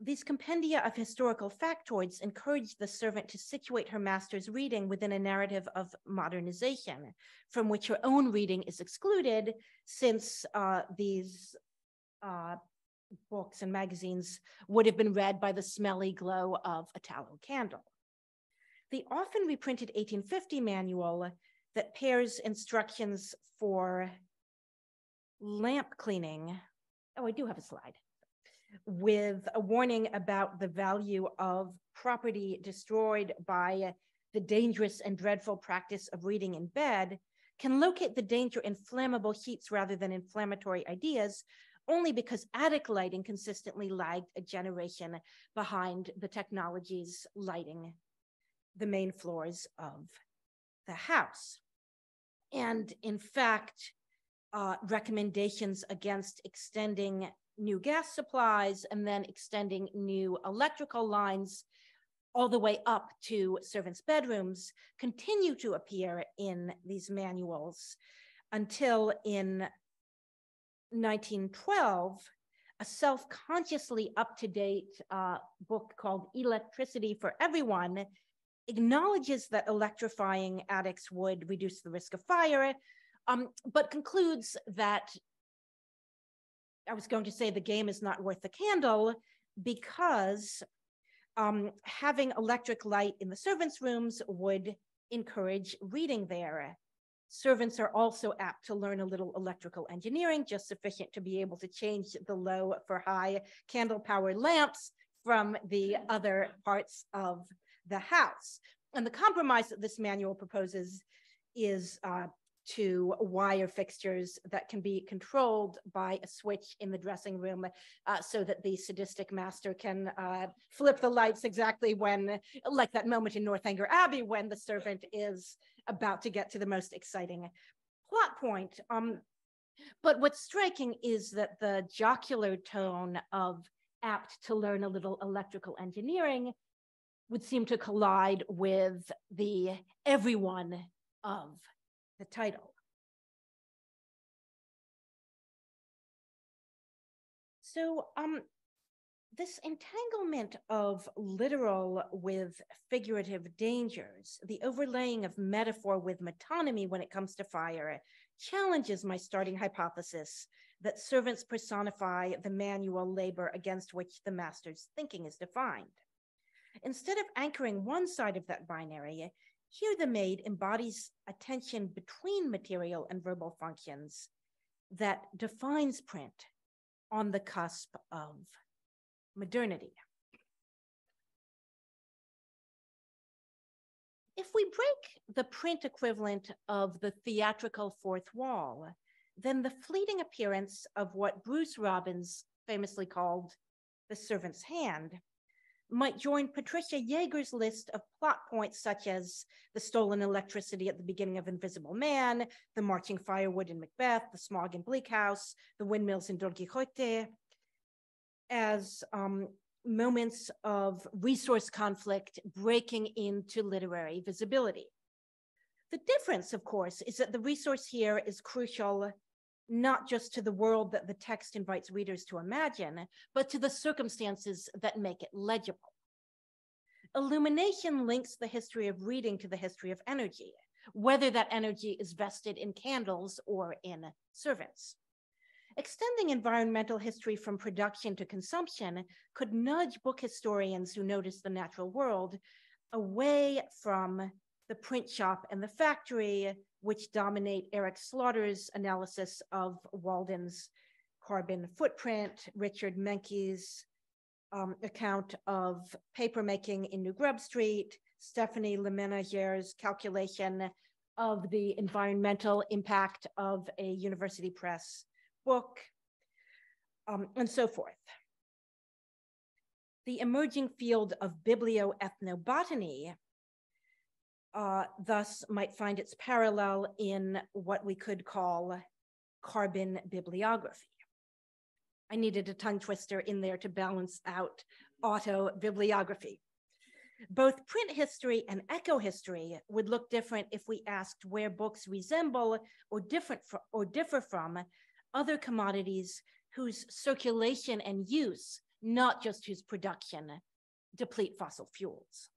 These compendia of historical factoids encourage the servant to situate her master's reading within a narrative of modernization, from which her own reading is excluded, since these books and magazines would have been read by the smelly glow of a tallow candle. The often reprinted 1850 manual that pairs instructions for lamp cleaning, oh, I do have a slide, with a warning about the value of property destroyed by the dangerous and dreadful practice of reading in bed, can locate the danger in flammable heats rather than inflammatory ideas, only because attic lighting consistently lagged a generation behind the technologies lighting the main floors of the house. And in fact, recommendations against extending new gas supplies and then extending new electrical lines all the way up to servants' bedrooms continue to appear in these manuals until in 1912, a self-consciously up-to-date book called Electricity for Everyone acknowledges that electrifying attics would reduce the risk of fire, but concludes that, I was going to say, the game is not worth the candle, because having electric light in the servants' rooms would encourage reading there. Servants are also apt to learn a little electrical engineering, just sufficient to be able to change the low for high candle-powered lamps from the other parts of the house. And the compromise that this manual proposes is to wire fixtures that can be controlled by a switch in the dressing room, so that the sadistic master can flip the lights exactly when, like that moment in Northanger Abbey, when the servant is about to get to the most exciting plot point. But what's striking is that the jocular tone of apt to learn a little electrical engineering would seem to collide with the everyone of the title. So this entanglement of literal with figurative dangers, the overlaying of metaphor with metonymy when it comes to fire, challenges my starting hypothesis that servants personify the manual labor against which the master's thinking is defined. Instead of anchoring one side of that binary, here the maid embodies a tension between material and verbal functions that defines print on the cusp of modernity. If we break the print equivalent of the theatrical fourth wall, then the fleeting appearance of what Bruce Robbins famously called the servant's hand might join Patricia Yeager's list of plot points, such as the stolen electricity at the beginning of Invisible Man, the marching firewood in Macbeth, the smog in Bleak House, the windmills in Don Quixote, as moments of resource conflict breaking into literary visibility. The difference, of course, is that the resource here is crucial not just to the world that the text invites readers to imagine, but to the circumstances that make it legible. Illumination links the history of reading to the history of energy, whether that energy is vested in candles or in servants. Extending environmental history from production to consumption could nudge book historians who notice the natural world away from the print shop and the factory, which dominate Eric Slaughter's analysis of Walden's carbon footprint, Richard Menke's account of papermaking in New Grub Street, Stephanie Lemenager's calculation of the environmental impact of a university press book, and so forth. The emerging field of biblioethnobotany thus might find its parallel in what we could call carbon bibliography. I needed a tongue twister in there to balance out auto bibliography. Both print history and echo history would look different if we asked where books resemble or differ from other commodities whose circulation and use, not just whose production, deplete fossil fuels.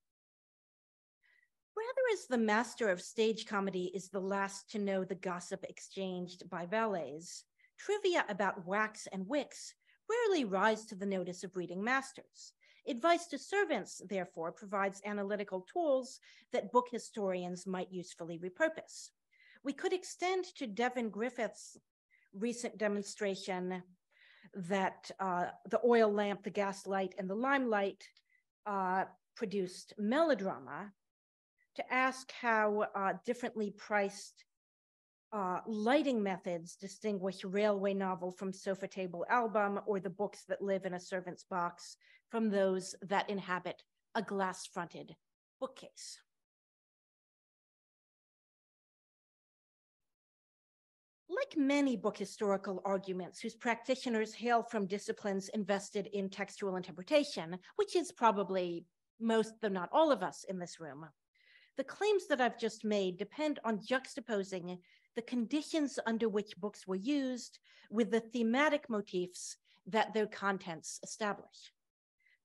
Rather as the master of stage comedy is the last to know the gossip exchanged by valets, trivia about wax and wicks rarely rise to the notice of reading masters. Advice to servants, therefore, provides analytical tools that book historians might usefully repurpose. We could extend to Devin Griffith's recent demonstration that the oil lamp, the gas light, and the limelight produced melodrama to ask how differently priced lighting methods distinguish railway novel from sofa table album, or the books that live in a servant's box from those that inhabit a glass-fronted bookcase. Like many book historical arguments whose practitioners hail from disciplines invested in textual interpretation, which is probably most, though not all of us in this room, the claims that I've just made depend on juxtaposing the conditions under which books were used with the thematic motifs that their contents establish.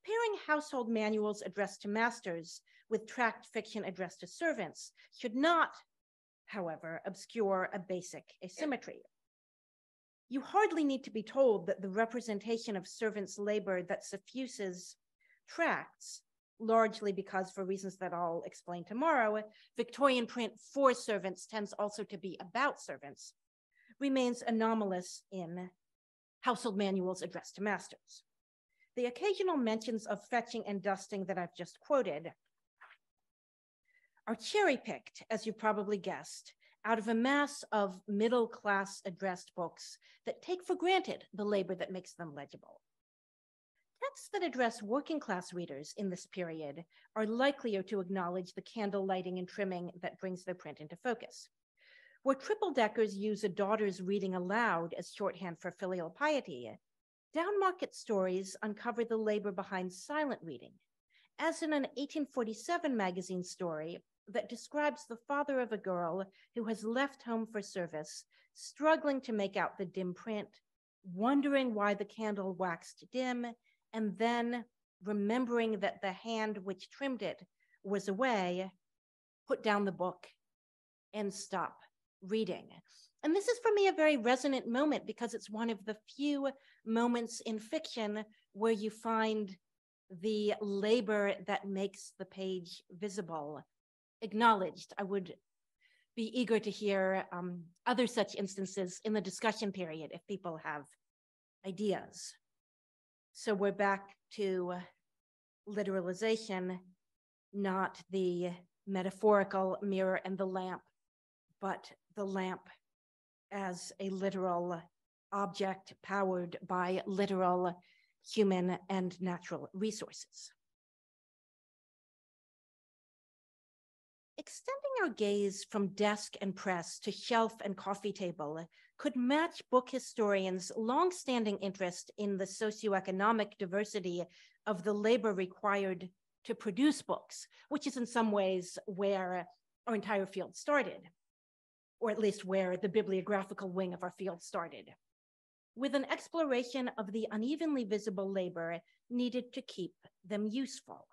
Pairing household manuals addressed to masters with tract fiction addressed to servants should not, however, obscure a basic asymmetry. You hardly need to be told that the representation of servants' labor that suffuses tracts, largely because, for reasons that I'll explain tomorrow, Victorian print for servants tends also to be about servants, remains anomalous in household manuals addressed to masters. The occasional mentions of fetching and dusting that I've just quoted are cherry-picked, as you probably guessed, out of a mass of middle-class addressed books that take for granted the labor that makes them legible. Texts that address working-class readers in this period are likelier to acknowledge the candle lighting and trimming that brings their print into focus. Where triple-deckers use a daughter's reading aloud as shorthand for filial piety, downmarket stories uncover the labor behind silent reading, as in an 1847 magazine story that describes the father of a girl who has left home for service, struggling to make out the dim print, wondering why the candle waxed dim, and then remembering that the hand which trimmed it was away, put down the book and stop reading. And this is for me a very resonant moment because it's one of the few moments in fiction where you find the labor that makes the page visible acknowledged. I would be eager to hear other such instances in the discussion period if people have ideas. So we're back to literalization, not the metaphorical mirror and the lamp, but the lamp as a literal object powered by literal human and natural resources. Extending our gaze from desk and press to shelf and coffee table could match book historians' long-standing interest in the socioeconomic diversity of the labor required to produce books, which is in some ways where our entire field started, or at least where the bibliographical wing of our field started, with an exploration of the unevenly visible labor needed to keep them useful.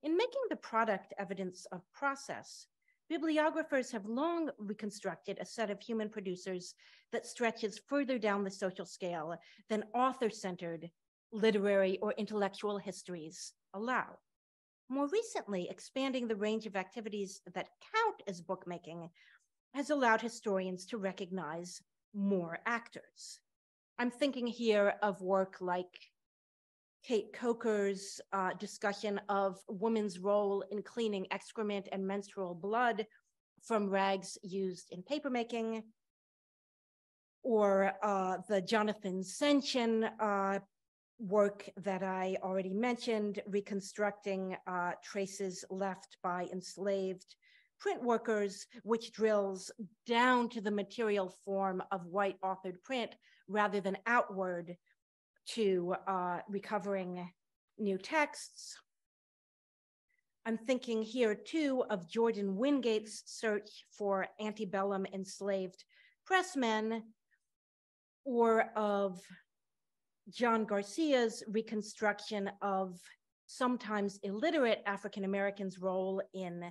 In making the product evidence of process, bibliographers have long reconstructed a set of human producers that stretches further down the social scale than author-centered literary or intellectual histories allow. More recently, expanding the range of activities that count as bookmaking has allowed historians to recognize more actors. I'm thinking here of work like Kate Coker's discussion of women's role in cleaning excrement and menstrual blood from rags used in papermaking, or the Jonathan Senchen work that I already mentioned, reconstructing traces left by enslaved print workers, which drills down to the material form of white authored print rather than outward to recovering new texts. I'm thinking here too of Jordan Wingate's search for antebellum enslaved pressmen, or of John Garcia's reconstruction of sometimes illiterate African Americans' role in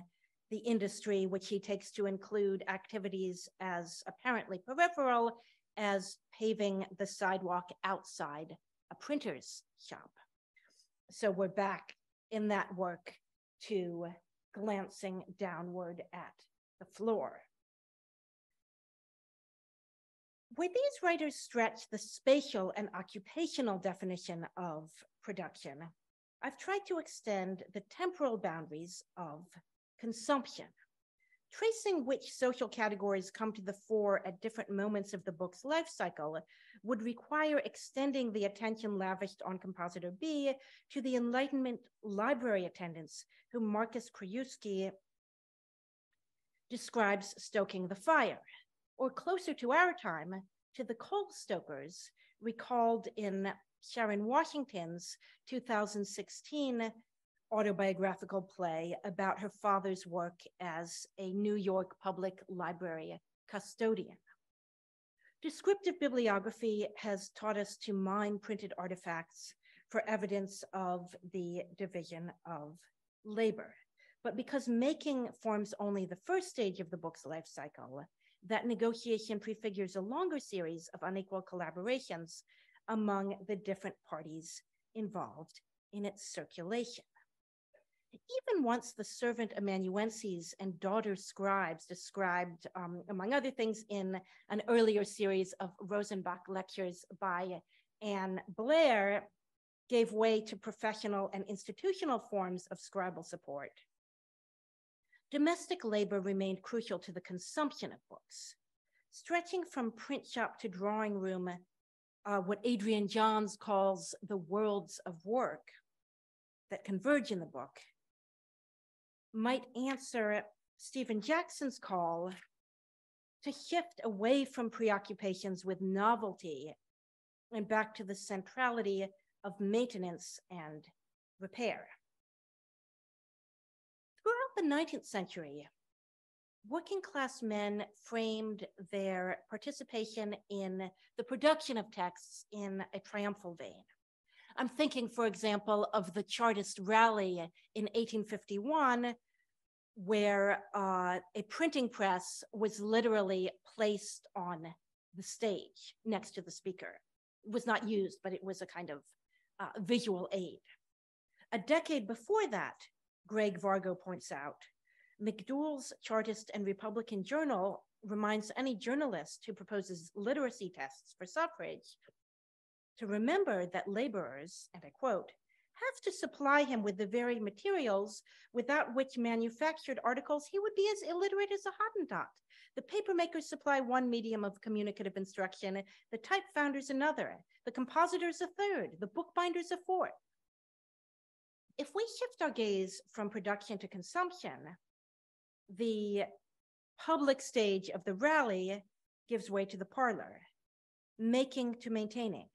the industry, which he takes to include activities as apparently peripheral as paving the sidewalk outside a printer's shop. So we're back in that work to glancing downward at the floor. Where these writers stretch the spatial and occupational definition of production, I've tried to extend the temporal boundaries of consumption. Tracing which social categories come to the fore at different moments of the book's life cycle would require extending the attention lavished on compositor B to the Enlightenment library attendants whom Marcus Krajewski describes stoking the fire, or closer to our time, to the coal stokers recalled in Sharon Washington's 2016 autobiographical play about her father's work as a New York Public Library custodian. Descriptive bibliography has taught us to mine printed artifacts for evidence of the division of labor. But because making forms only the first stage of the book's life cycle, that negotiation prefigures a longer series of unequal collaborations among the different parties involved in its circulation. Even once the servant amanuenses and daughter scribes described, among other things, in an earlier series of Rosenbach lectures by Anne Blair, gave way to professional and institutional forms of scribal support, domestic labor remained crucial to the consumption of books. Stretching from print shop to drawing room, what Adrian Johns calls the worlds of work that converge in the book, might answer Stephen Jackson's call to shift away from preoccupations with novelty and back to the centrality of maintenance and repair. Throughout the 19th century, working class men framed their participation in the production of texts in a triumphal vein. I'm thinking, for example, of the Chartist rally in 1851, where a printing press was literally placed on the stage next to the speaker. It was not used, but it was a kind of visual aid. A decade before that, Greg Vargo points out, McDowell's Chartist and Republican Journal reminds any journalist who proposes literacy tests for suffrage to remember that laborers, and I quote, have to supply him with the very materials without which manufactured articles he would be as illiterate as a Hottentot. The papermakers supply one medium of communicative instruction, the type founders another, the compositors a third, the bookbinders a fourth. If we shift our gaze from production to consumption, the public stage of the rally gives way to the parlor, making to maintaining,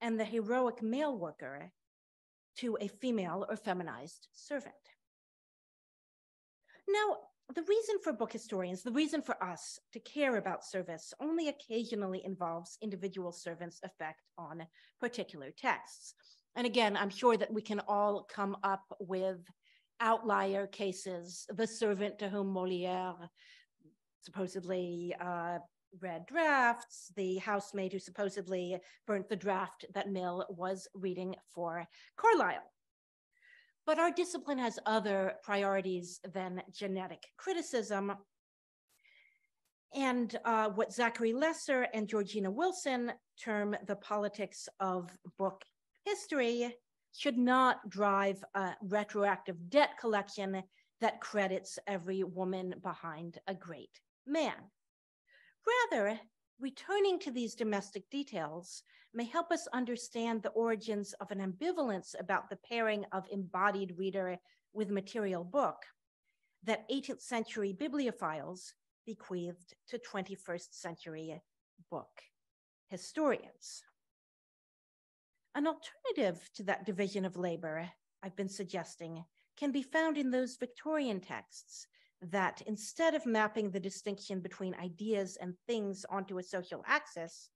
and the heroic male worker to a female or feminized servant. Now, the reason for book historians, the reason for us to care about service only occasionally involves individual servants' effect on particular texts. And again, I'm sure that we can all come up with outlier cases, the servant to whom Molière supposedly read drafts, the housemaid who supposedly burnt the draft that Mill was reading for Carlyle. But our discipline has other priorities than genetic criticism. And what Zachary Lesser and Georgina Wilson term the politics of book history should not drive a retroactive debt collection that credits every woman behind a great man. Rather, returning to these domestic details may help us understand the origins of an ambivalence about the pairing of embodied reader with material book, that 18th century bibliophiles bequeathed to 21st century book historians. An alternative to that division of labor I've been suggesting can be found in those Victorian texts that, instead of mapping the distinction between ideas and things onto a social axis,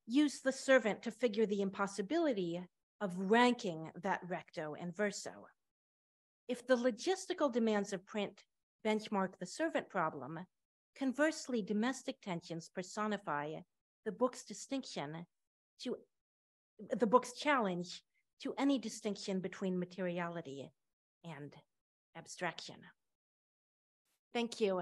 use the servant to figure the impossibility of ranking that recto and verso. If the logistical demands of print benchmark the servant problem, conversely, domestic tensions personify the book's challenge to any distinction between materiality and abstraction. Thank you.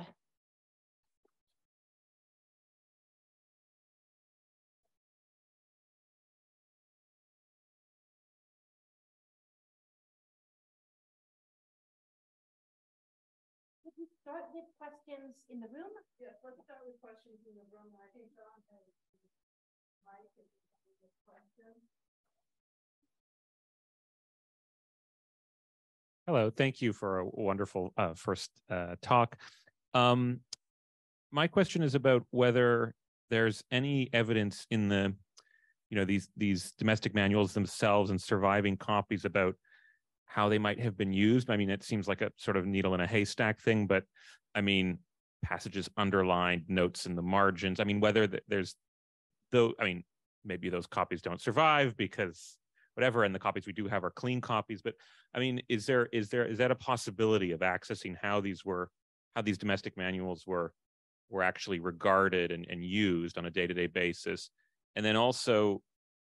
Would we start with questions in the room? Yes, let's start with questions in the room. I think John has Mike if you have a question. Hello, thank you for a wonderful first talk. My question is about whether there's any evidence in the, these domestic manuals themselves and surviving copies about how they might have been used. I mean, it seems like a sort of needle in a haystack thing, but I mean, passages underlined, notes in the margins. I mean, whether there's, though, I mean, maybe those copies don't survive because whatever, and the copies we do have are clean copies. But I mean, is that a possibility of accessing how these domestic manuals were actually regarded and used on a day-to-day basis? And then also,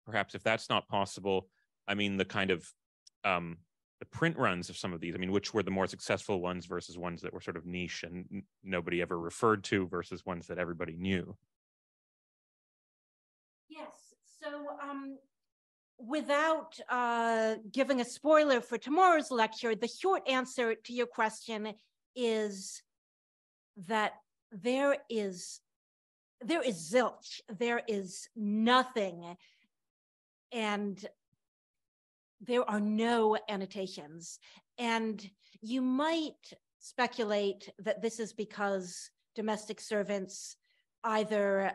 perhaps if that's not possible, I mean, the kind of the print runs of some of these, I mean, which were the more successful ones versus ones that were sort of niche and nobody ever referred to versus ones that everybody knew? Yes, so without giving a spoiler for tomorrow's lecture, the short answer to your question is that there is zilch, there is nothing, and there are no annotations. And you might speculate that this is because domestic servants either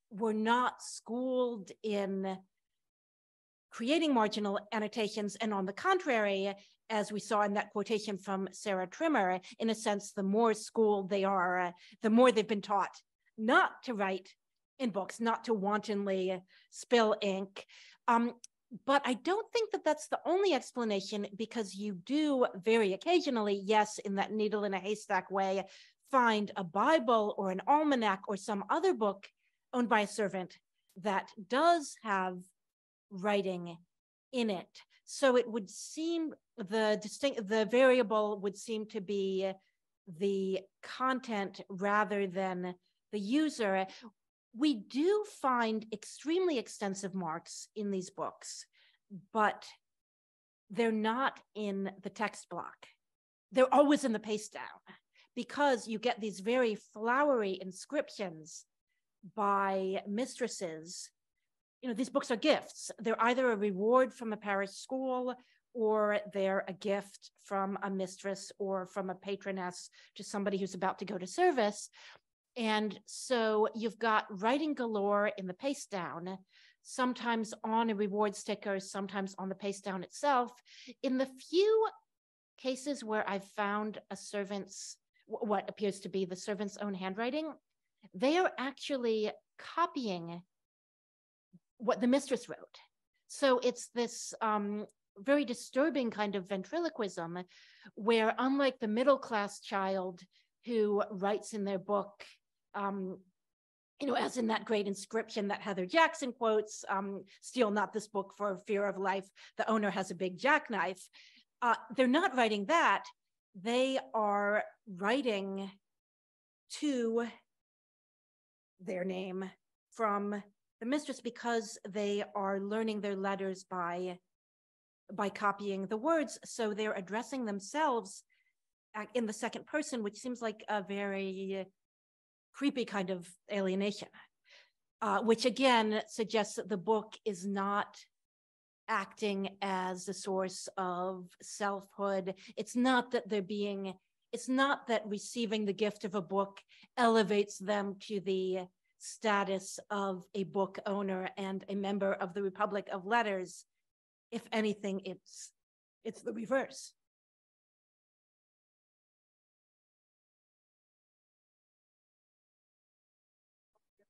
were not schooled in creating marginal annotations, and on the contrary, as we saw in that quotation from Sarah Trimmer, in a sense, the more schooled they are, the more they've been taught not to write in books, not to wantonly spill ink. But I don't think that that's the only explanation, because you do very occasionally, yes, in that needle in a haystack way, find a Bible or an almanac or some other book owned by a servant that does have writing in it. So it would seem the variable would seem to be the content rather than the user. We do find extremely extensive marks in these books, but they're not in the text block. They're always in the paste down, because you get these very flowery inscriptions by mistresses. These books are gifts. They're either a reward from a parish school, or they're a gift from a mistress or from a patroness to somebody who's about to go to service. And so you've got writing galore in the paste down, sometimes on a reward sticker, sometimes on the paste down itself. In the few cases where I've found a servant's, what appears to be the servant's own handwriting, they are actually copying what the mistress wrote. So it's this very disturbing kind of ventriloquism where, unlike the middle-class child who writes in their book, as in that great inscription that Heather Jackson quotes, steal not this book for fear of life, the owner has a big jackknife. They're not writing that. They are writing to their name from the mistress, because they are learning their letters by copying the words. So they're addressing themselves in the second person, which seems like a very creepy kind of alienation, which again suggests that the book is not acting as a source of selfhood. It's not that it's not that receiving the gift of a book elevates them to the status of a book owner and a member of the Republic of Letters. If anything, it's the reverse.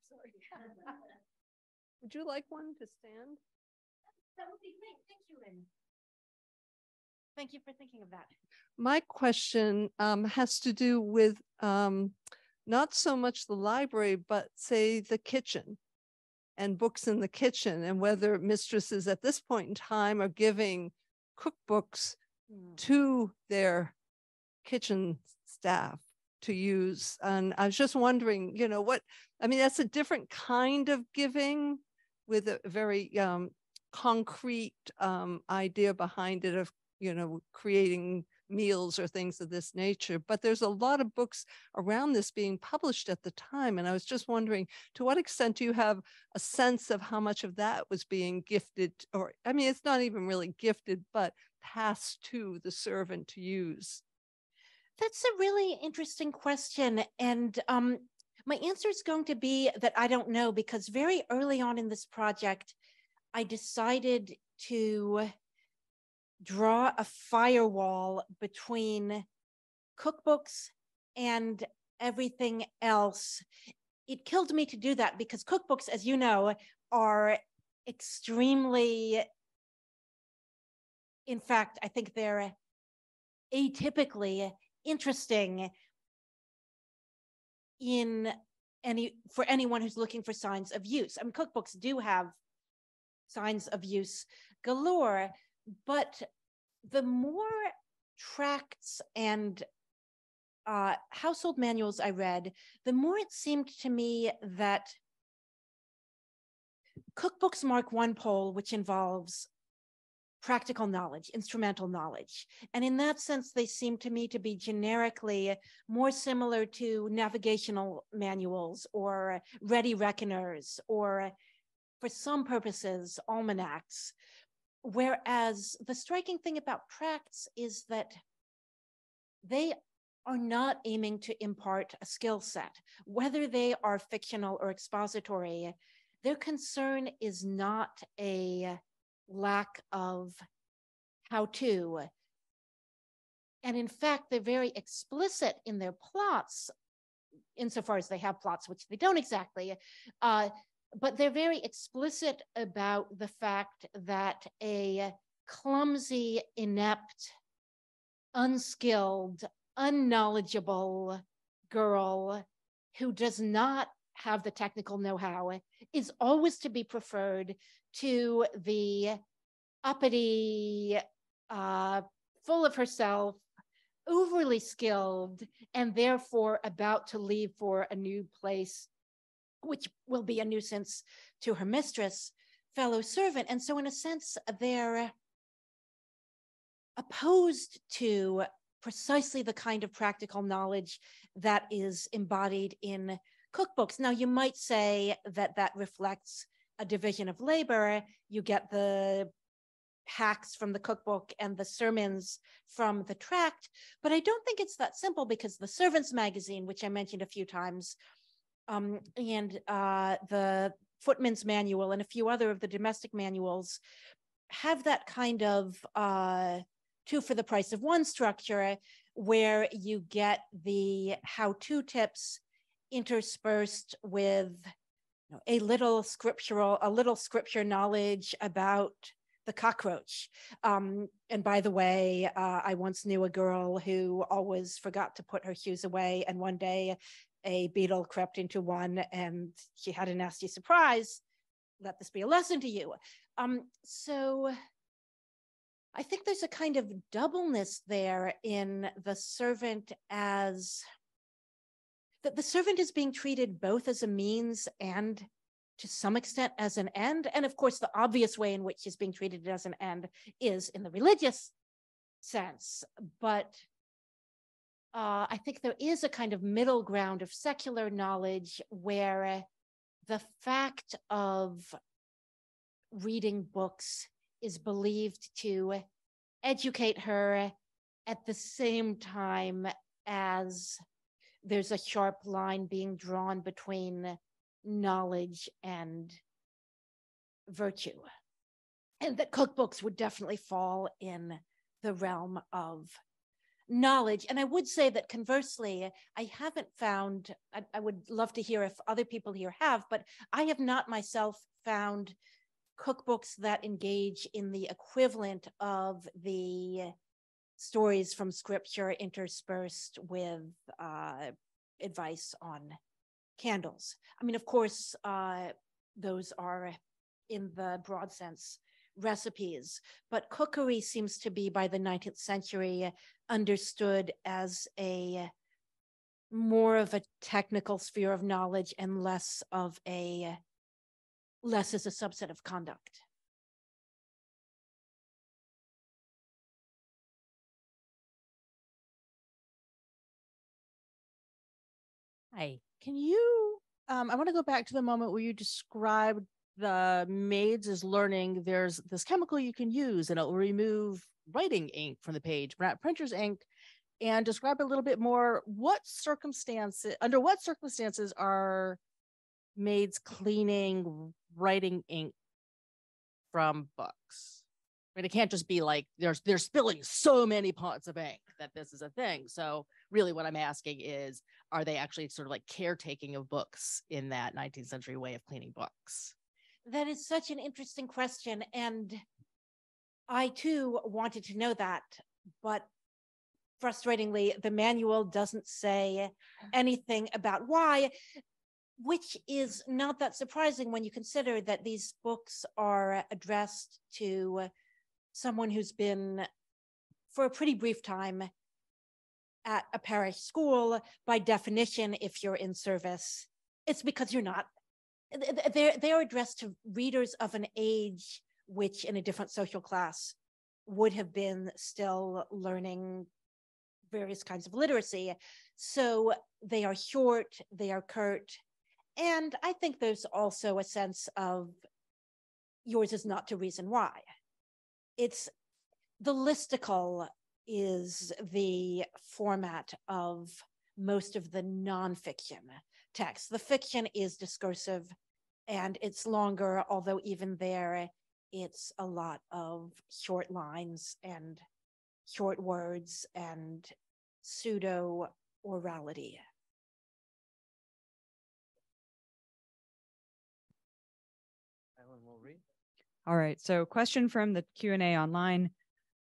Sorry. Would you like one to stand? That would be great. Thank you, Lynn. Thank you for thinking of that. My question has to do with not so much the library, but say the kitchen and books in the kitchen, and whether mistresses at this point in time are giving cookbooks to their kitchen staff to use. And I was just wondering, you know, that's a different kind of giving with a very concrete idea behind it of, you know, creating meals or things of this nature. But there's a lot of books around this being published at the time. And I was just wondering, to what extent do you have a sense of how much of that was being gifted, or, I mean, it's not even really gifted, but passed to the servant to use? That's a really interesting question. And my answer is going to be that I don't know, because very early on in this project, I decided to draw a firewall between cookbooks and everything else. It killed me to do that because cookbooks, as you know, are extremely, in fact, I think they're atypically interesting for anyone who's looking for signs of use. I mean, cookbooks do have signs of use galore, but the more tracts and household manuals I read, the more it seemed to me that cookbooks mark one pole, which involves practical knowledge, instrumental knowledge. And in that sense, they seem to me to be generically more similar to navigational manuals or ready reckoners, or for some purposes, almanacs. Whereas the striking thing about tracts is that they are not aiming to impart a skill set. Whether they are fictional or expository, their concern is not a lack of how-to. And in fact, they're very explicit in their plots, insofar as they have plots, which they don't exactly, but they're very explicit about the fact that a clumsy, inept, unskilled, unknowledgeable girl who does not have the technical know-how is always to be preferred to the uppity, full of herself, overly skilled, and therefore about to leave for a new place, which will be a nuisance to her mistress, fellow servant. And so in a sense, they're opposed to precisely the kind of practical knowledge that is embodied in cookbooks. Now, you might say that that reflects a division of labor. You get the hacks from the cookbook and the sermons from the tract, but I don't think it's that simple, because the Servants Magazine, which I mentioned a few times, and the Footman's Manual and a few other of the domestic manuals have that kind of two for the price of one structure, where you get the how-to tips interspersed with a little scripture knowledge about the cockroach. And by the way, I once knew a girl who always forgot to put her shoes away, and one day a beetle crept into one and she had a nasty surprise. Let this be a lesson to you. So I think there's a kind of doubleness there in the servant, as that the servant is being treated both as a means and to some extent as an end. And of course, the obvious way in which she's being treated as an end is in the religious sense. But I think there is a kind of middle ground of secular knowledge where the fact of reading books is believed to educate her at the same time as there's a sharp line being drawn between knowledge and virtue. And that cookbooks would definitely fall in the realm of knowledge. And I would say that conversely, I haven't found, I would love to hear if other people here have, but I have not myself found cookbooks that engage in the equivalent of the stories from scripture interspersed with advice on candles. I mean, of course, those are in the broad sense recipes, but cookery seems to be by the 19th century understood as a more of a technical sphere of knowledge and less as a subset of conduct. Hi, can you, I want to go back to the moment where you described the maids as learning there's this chemical you can use and it will remove writing ink from the page, not printer's ink, and describe a little bit more under what circumstances are maids cleaning writing ink from books? I mean, it can't just be like they're spilling so many pots of ink that this is a thing. So really what I'm asking is, are they actually sort of like caretaking of books in that 19th century way of cleaning books? That is such an interesting question. And I too wanted to know that, but frustratingly, the manual doesn't say anything about why, which is not that surprising when you consider that these books are addressed to someone who's been, for a pretty brief time, at a parish school. By definition, if you're in service, it's because you're not. They're addressed to readers of an age which, in a different social class, would have been still learning various kinds of literacy. So they are short, they are curt, and I think there's also a sense of yours is not to reason why. It's the listicle is the format of most of the nonfiction text. The fiction is discursive and it's longer, although even there, it's a lot of short lines and short words and pseudo orality. All right, so question from the Q&A online.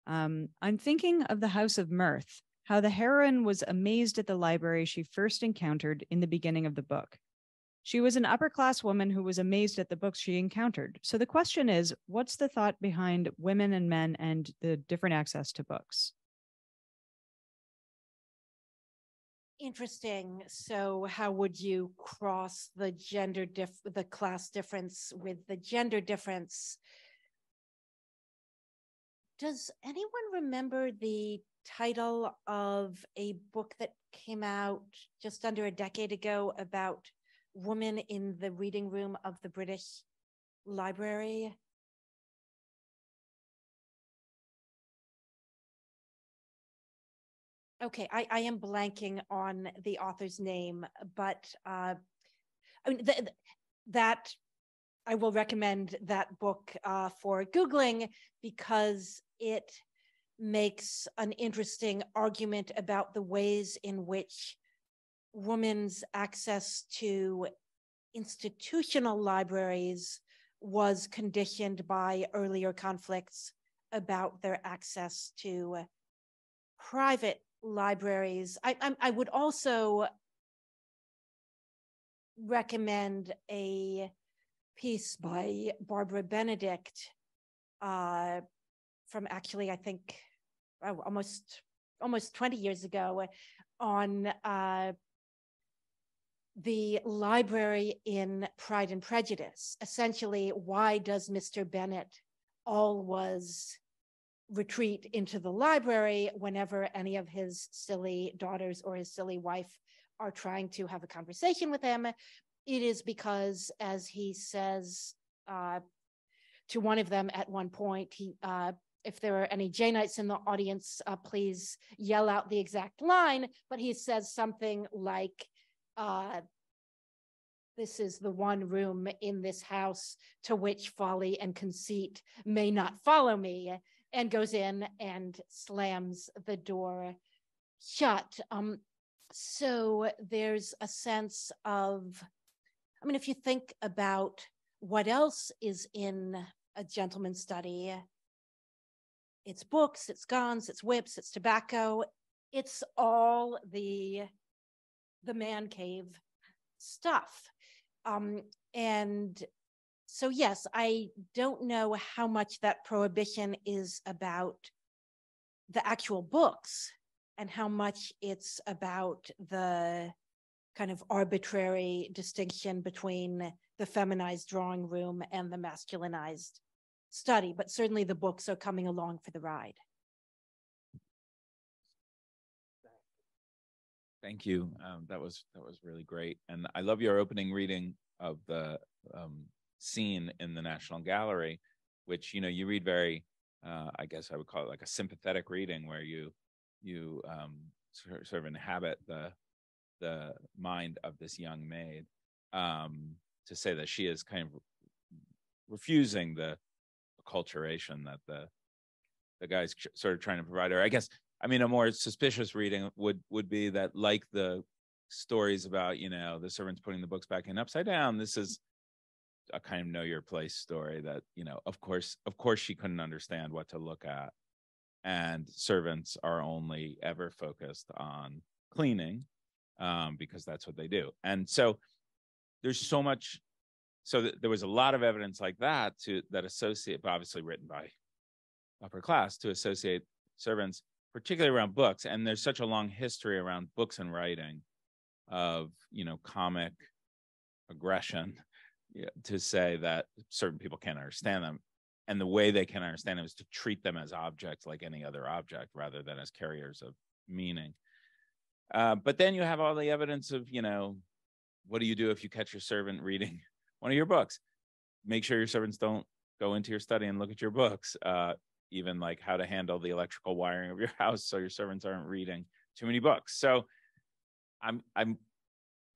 I'm thinking of the House of Mirth, how the heroine was amazed at the library she first encountered in the beginning of the book. She was an upper-class woman who was amazed at the books she encountered. So the question is, what's the thought behind women and men and the different access to books? Interesting. So how would you cross the the class difference with the gender difference? Does anyone remember the title of a book that came out just under a decade ago about women in the reading room of the British Library? Okay, I am blanking on the author's name, but I mean, that I will recommend that book for Googling because it makes an interesting argument about the ways in which women's access to institutional libraries was conditioned by earlier conflicts about their access to private libraries. I would also recommend a piece by Barbara Benedict from actually, I think, almost 20 years ago on the library in Pride and Prejudice. Essentially, why does Mr. Bennet always retreat into the library whenever any of his silly daughters or his silly wife are trying to have a conversation with him? It is because, as he says, to one of them at one point. If there are any Jainites in the audience, please yell out the exact line, but he says something like, this is the one room in this house to which folly and conceit may not follow me, and goes in and slams the door shut. So there's a sense of, I mean, if you think about what else is in a gentleman's study, it's books, it's guns, it's whips, it's tobacco, it's all the man cave stuff. And so, yes, I don't know how much that prohibition is about the actual books and how much it's about the kind of arbitrary distinction between the feminized drawing room and the masculinized study, but certainly the books are coming along for the ride. Thank you. That was really great, and I love your opening reading of the scene in the National Gallery, which you read very, I guess I would call it like a sympathetic reading, where you sort of inhabit the mind of this young maid, to say that she is kind of refusing the acculturation that the guy's sort of trying to provide her. I guess, I mean, a more suspicious reading would be that, like the stories about, the servants putting the books back in upside down, this is a kind of know your place story that, of course she couldn't understand what to look at. And servants are only ever focused on cleaning, because that's what they do. And so there's so much, so there was a lot of evidence like that that associate, obviously written by upper class, to associate servants, particularly around books. And there's such a long history around books and writing of, comic aggression, to say that certain people can't understand them. And the way they can understand them is to treat them as objects like any other object, rather than as carriers of meaning. But then you have all the evidence of, what do you do if you catch your servant reading one of your books? Make sure your servants don't go into your study and look at your books. Even like how to handle the electrical wiring of your house so your servants aren't reading too many books. So I'm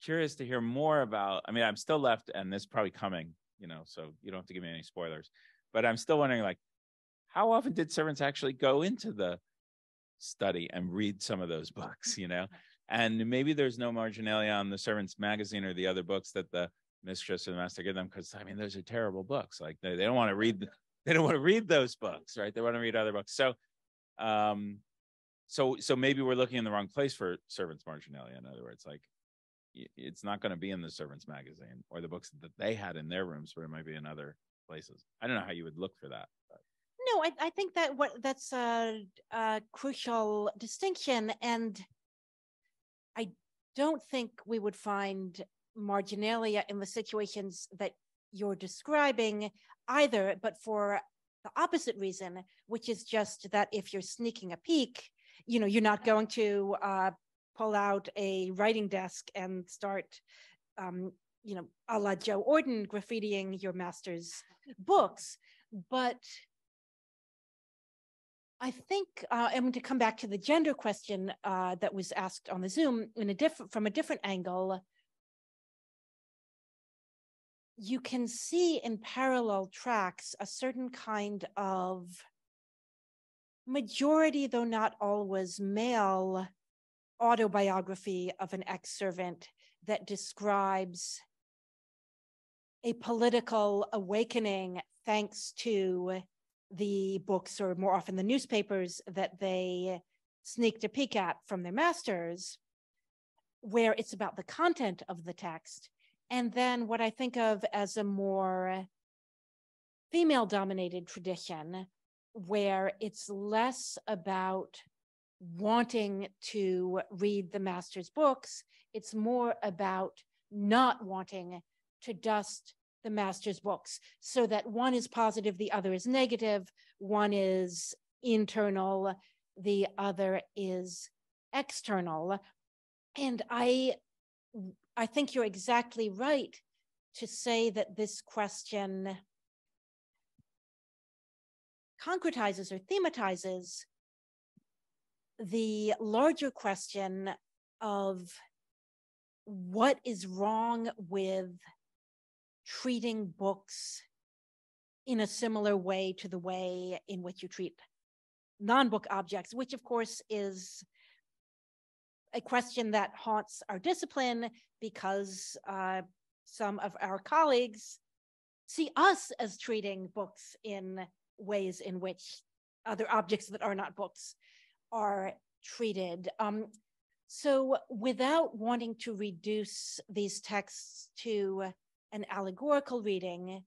curious to hear more about, I mean, I'm still left, and this is probably coming, so you don't have to give me any spoilers, but I'm still wondering, like, how often did servants actually go into the study and read some of those books, And maybe there's no marginalia on the servants' magazine or the other books that the mistress or the master give them, because, I mean, those are terrible books. Like, they don't want to read they don't want to read those books, right? They want to read other books. So, so maybe we're looking in the wrong place for servants' marginalia. In other words, like, it's not going to be in the servants' magazine or the books that they had in their rooms, but it might be in other places. I don't know how you would look for that. But. No, I think that's a crucial distinction, and I don't think we would find marginalia in the situations that you're describing either, but for the opposite reason, which is just that if you're sneaking a peek, you're not going to pull out a writing desk and start, a la Joe Orden, graffitiing your master's books. But I think, and to come back to the gender question that was asked on the Zoom from a different angle, you can see in parallel tracks a certain kind of majority, though not always male, autobiography of an ex-servant that describes a political awakening thanks to the books, or more often the newspapers, that they sneaked a peek at from their masters, where it's about the content of the text. And then what I think of as a more female-dominated tradition, where it's less about wanting to read the master's books, it's more about not wanting to dust the master's books, so that one is positive, the other is negative, one is internal, the other is external. And I think you're exactly right to say that this question concretizes or thematizes the larger question of what is wrong with treating books in a similar way to the way in which you treat non-book objects, which of course is a question that haunts our discipline because some of our colleagues see us as treating books in ways in which other objects that are not books are treated. So without wanting to reduce these texts to an allegorical reading,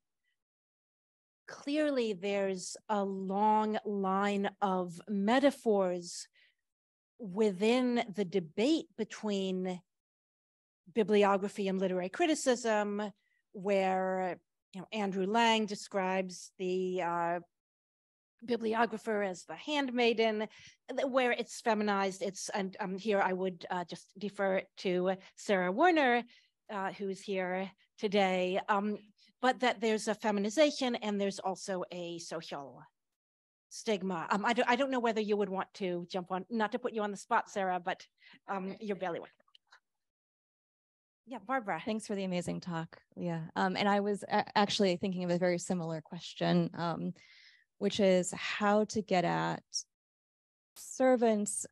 clearly there's a long line of metaphors within the debate between bibliography and literary criticism, where Andrew Lang describes the bibliographer as the handmaiden, where it's feminized. And here I would just defer to Sarah Werner, who's here today, but that there's a feminization and there's also a social stigma. I don't know whether you would want to jump on, not to put you on the spot, Sarah, but you're barely welcome. Yeah, Barbara. Thanks for the amazing talk, Leah. And I was actually thinking of a very similar question, which is how to get at servants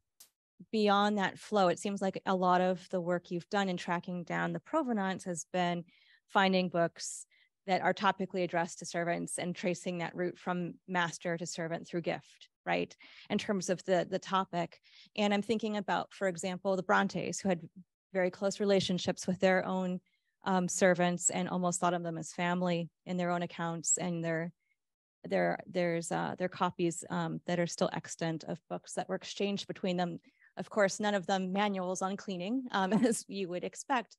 beyond that flow. It seems like a lot of the work you've done in tracking down the provenance has been finding books that are topically addressed to servants and tracing that route from master to servant through gift, right? In terms of the topic. And I'm thinking about, for example, the Brontes, who had very close relationships with their own servants and almost thought of them as family in their own accounts, and there's copies that are still extant of books that were exchanged between them. Of course, none of them manuals on cleaning, as you would expect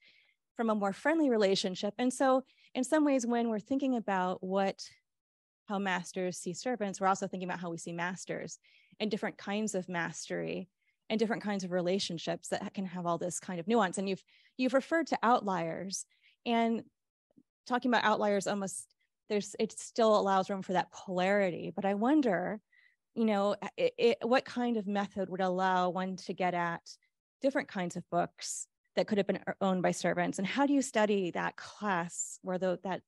from a more friendly relationship. And so in some ways, when we're thinking about how masters see servants, we're also thinking about how we see masters and different kinds of mastery and different kinds of relationships that can have all this kind of nuance. And you've referred to outliers, and talking about outliers almost, it still allows room for that polarity. But I wonder, what kind of method would allow one to get at different kinds of books that could have been owned by servants? And how do you study that class where that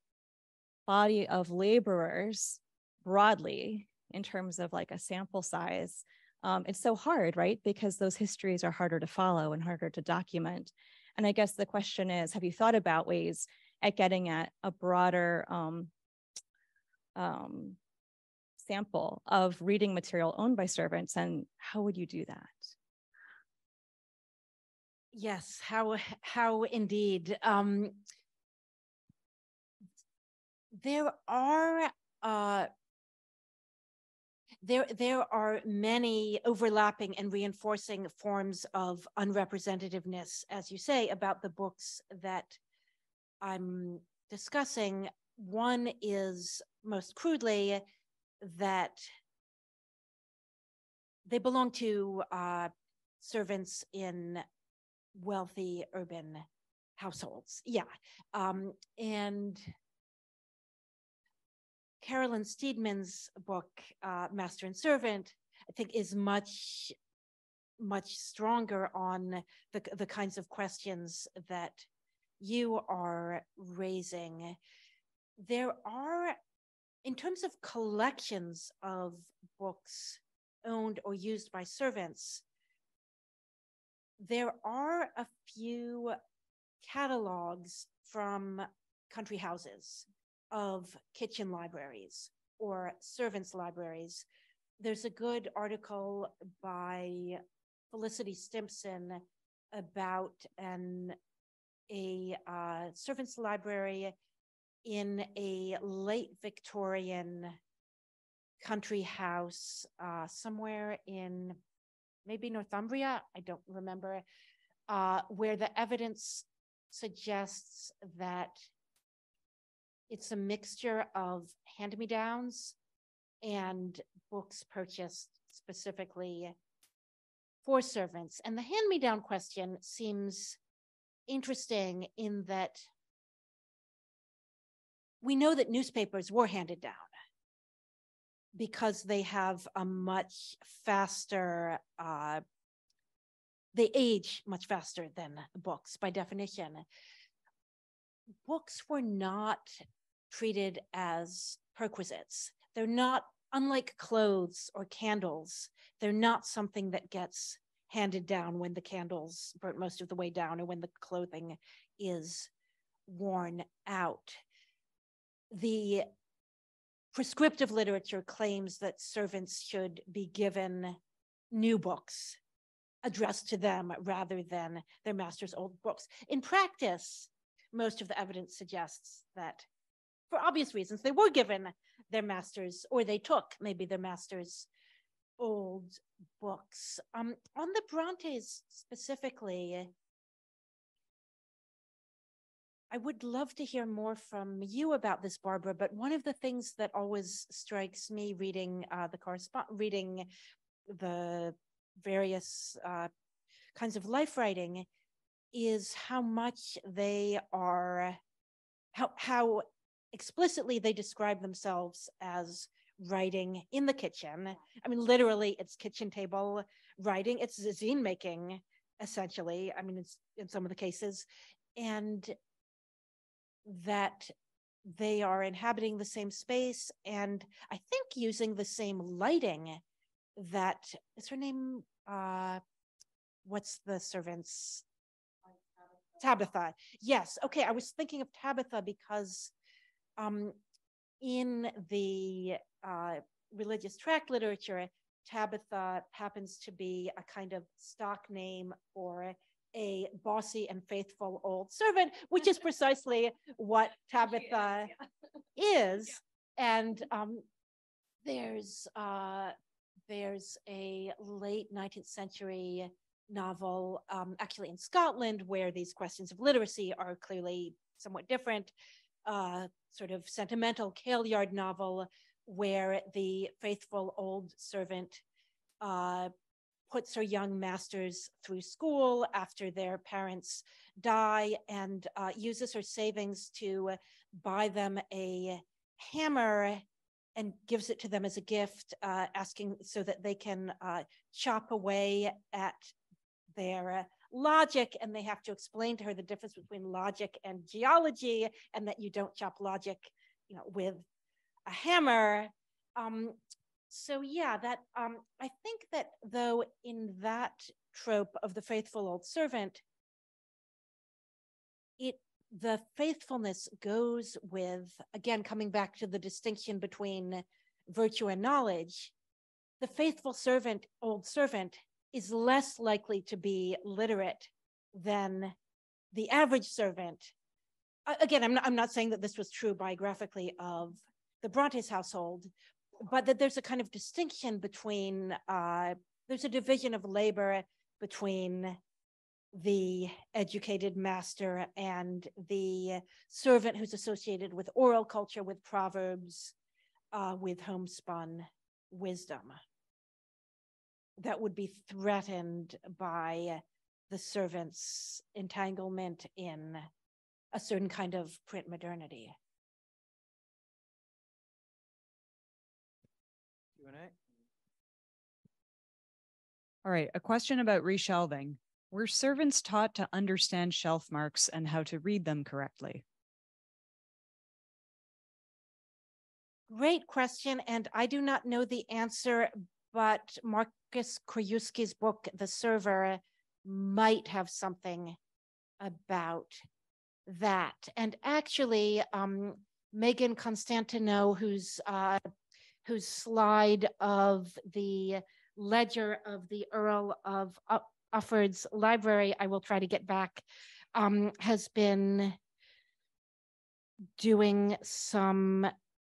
body of laborers broadly in terms of like a sample size? It's so hard, right? Because those histories are harder to follow and harder to document. And I guess the question is, have you thought about ways at getting at a broader sample of reading material owned by servants, and how would you do that? Yes, how indeed. There are many overlapping and reinforcing forms of unrepresentativeness, as you say, about the books that I'm discussing. One is, most crudely, that they belong to servants in wealthy urban households. Yeah. And Carolyn Steedman's book, Master and Servant, I think is much stronger on the kinds of questions that you are raising. There are, in terms of collections of books owned or used by servants, there are a few catalogs from country houses of kitchen libraries or servants' libraries. There's a good article by Felicity Stimpson about a servants' library in a late Victorian country house somewhere in maybe Northumbria, I don't remember, where the evidence suggests that it's a mixture of hand-me-downs and books purchased specifically for servants. And the hand-me-down question seems interesting in that we know that newspapers were handed down, because they have a much faster, they age much faster than books by definition. Books were not treated as perquisites. They're not, unlike clothes or candles, they're not something that gets handed down when the candles burnt most of the way down or when the clothing is worn out. The prescriptive literature claims that servants should be given new books addressed to them rather than their master's old books. In practice, most of the evidence suggests that, for obvious reasons, they were given their masters, or they took maybe their master's old books. On the Brontes specifically, I would love to hear more from you about this, Barbara, but one of the things that always strikes me reading reading the various kinds of life writing is how much they are, how explicitly they describe themselves as writing in the kitchen. I mean, literally, it's kitchen table writing. It's zine making, essentially. I mean, it's in some of the cases. And that they are inhabiting the same space and I think using the same lighting. That is her name. What's the servant's? Tabitha. Yes. Okay. I was thinking of Tabitha because in the religious tract literature, Tabitha happens to be a kind of stock name for a bossy and faithful old servant, which is precisely what Tabitha is. And there's a late 19th century novel, actually in Scotland, where these questions of literacy are clearly somewhat different, sort of sentimental Kailyard novel, where the faithful old servant puts her young masters through school after their parents die and uses her savings to buy them a hammer and gives it to them as a gift, asking so that they can chop away at their logic, and they have to explain to her the difference between logic and geology, and that you don't chop logic, with a hammer. So yeah, that I think that though in that trope of the faithful old servant, the faithfulness goes with, again, coming back to the distinction between virtue and knowledge, the faithful servant, old servant, is less likely to be literate than the average servant. Again, I'm not saying that this was true biographically of the Brontes household, but that there's a kind of distinction between, there's a division of labor between the educated master and the servant who's associated with oral culture, with proverbs, with homespun wisdom, that would be threatened by the servant's entanglement in a certain kind of print modernity. Q&A? All right, a question about reshelving. Were servants taught to understand shelf marks and how to read them correctly? Great question, and I do not know the answer, but Marcus Krajewski's book, The Server, might have something about that. And actually, Megan Constantinou, whose slide of the ledger of the Earl of Ufford's library, I will try to get back, has been doing some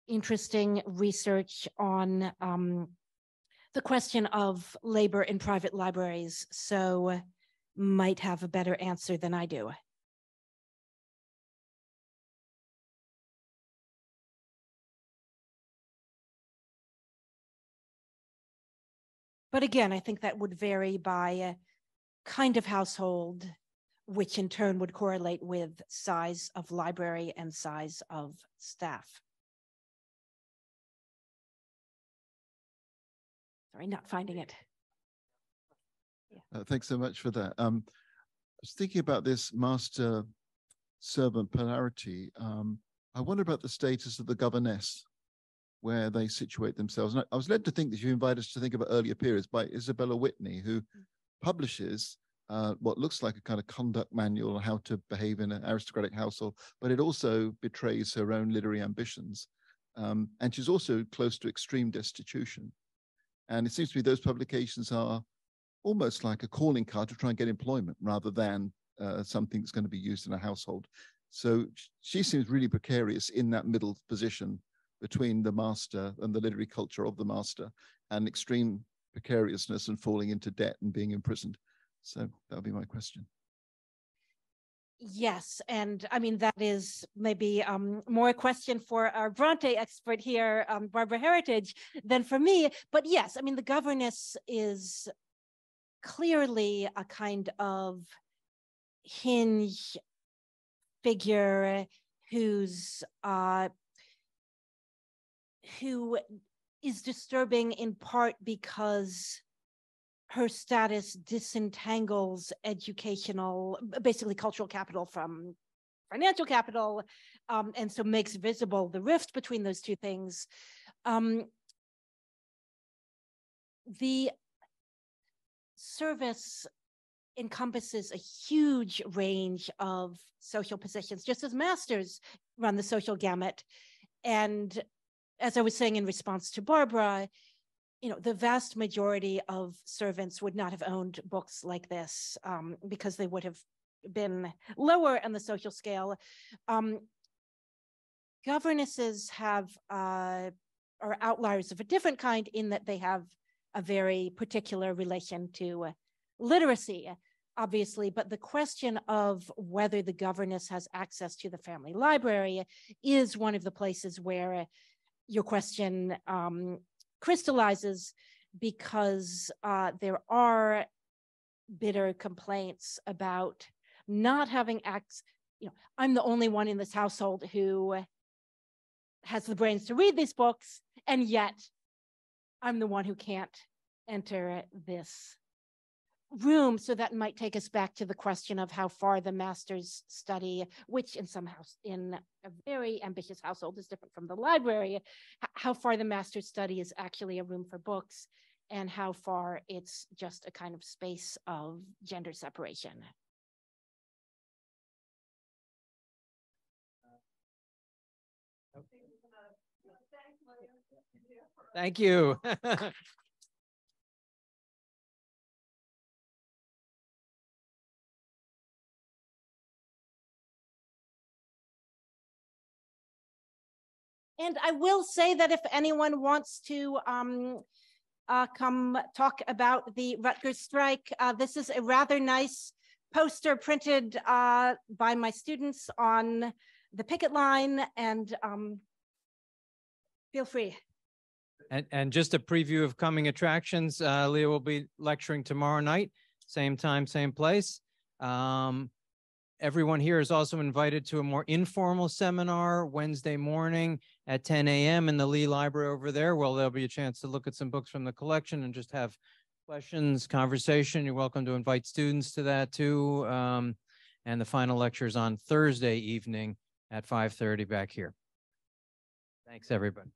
interesting research on the question of labor in private libraries, so might have a better answer than I do. But again, I think that would vary by kind of household, which in turn would correlate with size of library and size of staff. Sorry, not finding it. Thanks so much for that. I was thinking about this master-servant polarity. I wonder about the status of the governess, where they situate themselves. And I was led to think that you invite us to think about earlier periods by Isabella Whitney, who publishes what looks like a kind of conduct manual on how to behave in an aristocratic household, but it also betrays her own literary ambitions. And she's also close to extreme destitution. And it seems to me those publications are almost like a calling card to try and get employment rather than something that's going to be used in a household. So she seems really precarious in that middle position between the master and the literary culture of the master, and extreme precariousness and falling into debt and being imprisoned. So that'll be my question. Yes, and I mean, that is maybe more a question for our Bronte expert here, Barbara Heritage, than for me. But yes, I mean, the governess is clearly a kind of hinge figure who is disturbing in part because her status disentangles educational, basically cultural capital from financial capital, and so makes visible the rift between those two things. The service encompasses a huge range of social positions, just as masters run the social gamut. And as I was saying in response to Barbara, you know, the vast majority of servants would not have owned books like this because they would have been lower on the social scale. Governesses are outliers of a different kind in that they have a very particular relation to literacy, obviously, but the question of whether the governess has access to the family library is one of the places where your question crystallizes, because there are bitter complaints about not having access. You know, I'm the only one in this household who has the brains to read these books, and yet I'm the one who can't enter this room. So that might take us back to the question of how far the master's study, which in a very ambitious household is different from the library, how far the master's study is actually a room for books, and how far it's just a kind of space of gender separation. Thank you. And I will say that if anyone wants to come talk about the Rutgers strike, this is a rather nice poster printed by my students on the picket line, and feel free. And just a preview of coming attractions. Leah will be lecturing tomorrow night, same time, same place. Everyone here is also invited to a more informal seminar Wednesday morning at 10 a.m. in the Lee Library over there. Well, there'll be a chance to look at some books from the collection and just have questions, conversation. You're welcome to invite students to that too. And the final lecture is on Thursday evening at 5:30 back here. Thanks, everybody.